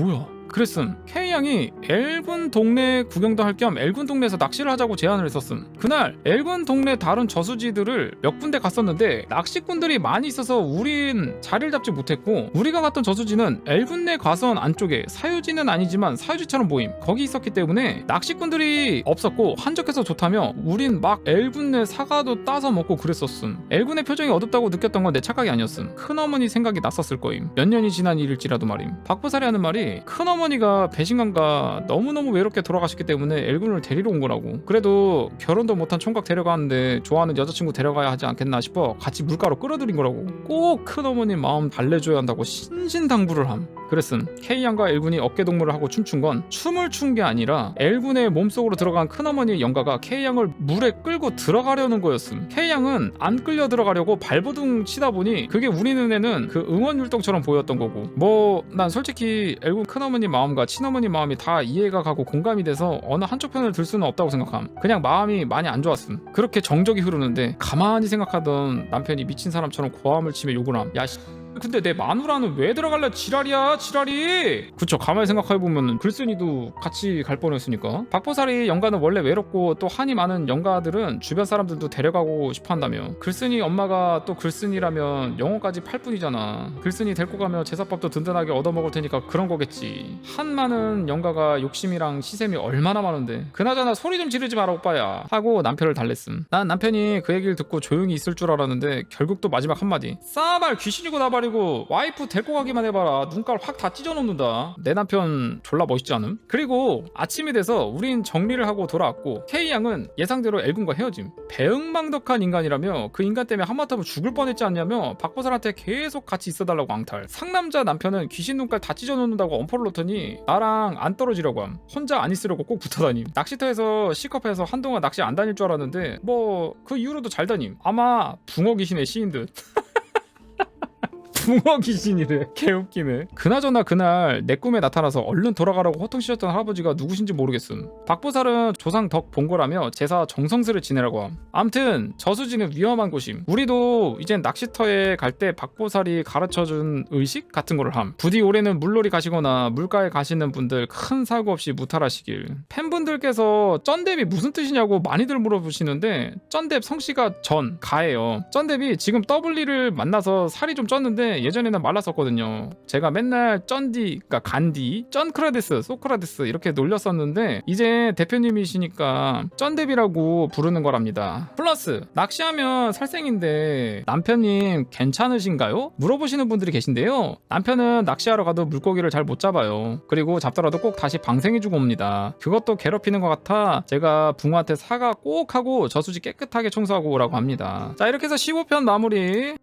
뭐야? 그랬음. K양이 엘군 동네 구경도 할 겸 엘군 동네에서 낚시를 하자고 제안을 했었음. 그날 엘군 동네 다른 저수지들을 몇 군데 갔었는데 낚시꾼들이 많이 있어서 우린 자리를 잡지 못했고 우리가 갔던 저수지는 엘군 내 과수원 안쪽에 사유지는 아니지만 사유지처럼 보임. 거기 있었기 때문에 낚시꾼들이 없었고 한적해서 좋다며 우린 막 엘군 내 사과도 따서 먹고 그랬었음. 엘군의 표정이 어둡다고 느꼈던 건 내 착각이 아니었음. 큰어머니 생각이 났었을 거임. 몇 년이 지난 일일지라도 말임. 박보살이 하는 말이 큰어머니가 배신감과 너무너무 외롭게 돌아가셨기 때문에 엘군을 데리러 온 거라고. 그래도 결혼도 못한 총각 데려가는데 좋아하는 여자친구 데려가야 하지 않겠나 싶어 같이 물가로 끌어들인 거라고. 꼭 큰어머니 마음 달래줘야 한다고 신신당부를 함. 그랬음. K양과 엘군이 어깨동무를 하고 춤춘 건 춤을 춘 게 아니라 엘군의 몸속으로 들어간 큰어머니의 영가가 K양을 물에 끌고 들어가려는 거였음. K양은 안 끌려 들어가려고 발버둥 치다 보니 그게 우리 눈에는 그 응원율동처럼 보였던 거고. 뭐 난 솔직히 엘군 큰어머니 마음과 친어머니 마음이 다 이해가 가고 공감이 돼서 어느 한쪽 편을 들 수는 없다고 생각함. 그냥 마음이 많이 안 좋았음. 그렇게 정적이 흐르는데 가만히 생각하던 남편이 미친 사람처럼 고함을 치며 욕을 함. 야 근데 내 마누라는 왜 들어갈래? 지랄이야 지랄이. 그쵸. 가만히 생각해보면 글쓴이도 같이 갈 뻔했으니까. 박보살이 영가는 원래 외롭고 또 한이 많은 영가들은 주변 사람들도 데려가고 싶어 한다며. 글쓴이 엄마가 또 글쓴이라면 영혼까지 팔 뿐이잖아. 글쓴이 데리고 가면 제사밥도 든든하게 얻어먹을 테니까 그런 거겠지. 한 많은 영가가 욕심이랑 시샘이 얼마나 많은데. 그나저나 소리 좀 지르지 마라 오빠야 하고 남편을 달랬음. 난 남편이 그 얘기를 듣고 조용히 있을 줄 알았는데 결국 또 마지막 한마디. 싸발 귀신이고 나발이고 와이프 데리고 가기만 해봐라. 눈깔 확 다 찢어놓는다. 내 남편 졸라 멋있지 않음? 그리고 아침이 돼서 우린 정리를 하고 돌아왔고 K양은 예상대로 엘군과 헤어짐. 배응망덕한 인간이라며 그 인간 때문에 한마디하면 죽을 뻔했지 않냐며 박보살한테 계속 같이 있어달라고 앙탈. 상남자 남편은 귀신 눈깔 다 찢어놓는다고 엄포를 놓더니 나랑 안 떨어지려고 함. 혼자 안 있으려고 꼭 붙어다님. 낚시터에서 C컵에서 한동안 낚시 안 다닐 줄 알았는데 뭐 그 이후로도 잘 다님. 아마 붕어 귀신의 시인 듯. 붕어 귀신이래. 개웃기네. 그나저나 그날 내 꿈에 나타나서 얼른 돌아가라고 호통치셨던 할아버지가 누구신지 모르겠음. 박보살은 조상 덕 본 거라며 제사 정성스레 지내라고 함. 암튼 저수지는 위험한 곳임. 우리도 이젠 낚시터에 갈 때 박보살이 가르쳐준 의식 같은 거를 함. 부디 올해는 물놀이 가시거나 물가에 가시는 분들 큰 사고 없이 무탈하시길. 팬분들께서 쩐뎁이 무슨 뜻이냐고 많이들 물어보시는데 쩐뎁 성씨가 전, 가예요. 쩐뎁이 지금 더블리를 만나서 살이 좀 쪘는데 했는데 예전에는 말랐었거든요. 제가 맨날 쩐디, 그러니까 간디, 쩐크라데스, 소크라데스 이렇게 놀렸었는데 이제 대표님이시니까 쩐데비라고 부르는 거랍니다. 플러스 낚시하면 살생인데 남편님 괜찮으신가요? 물어보시는 분들이 계신데요. 남편은 낚시하러 가도 물고기를 잘 못 잡아요. 그리고 잡더라도 꼭 다시 방생해주고 옵니다. 그것도 괴롭히는 것 같아 제가 붕어한테 사과 꼭 하고 저수지 깨끗하게 청소하고 오라고 합니다. 자, 이렇게 해서 15편 마무리.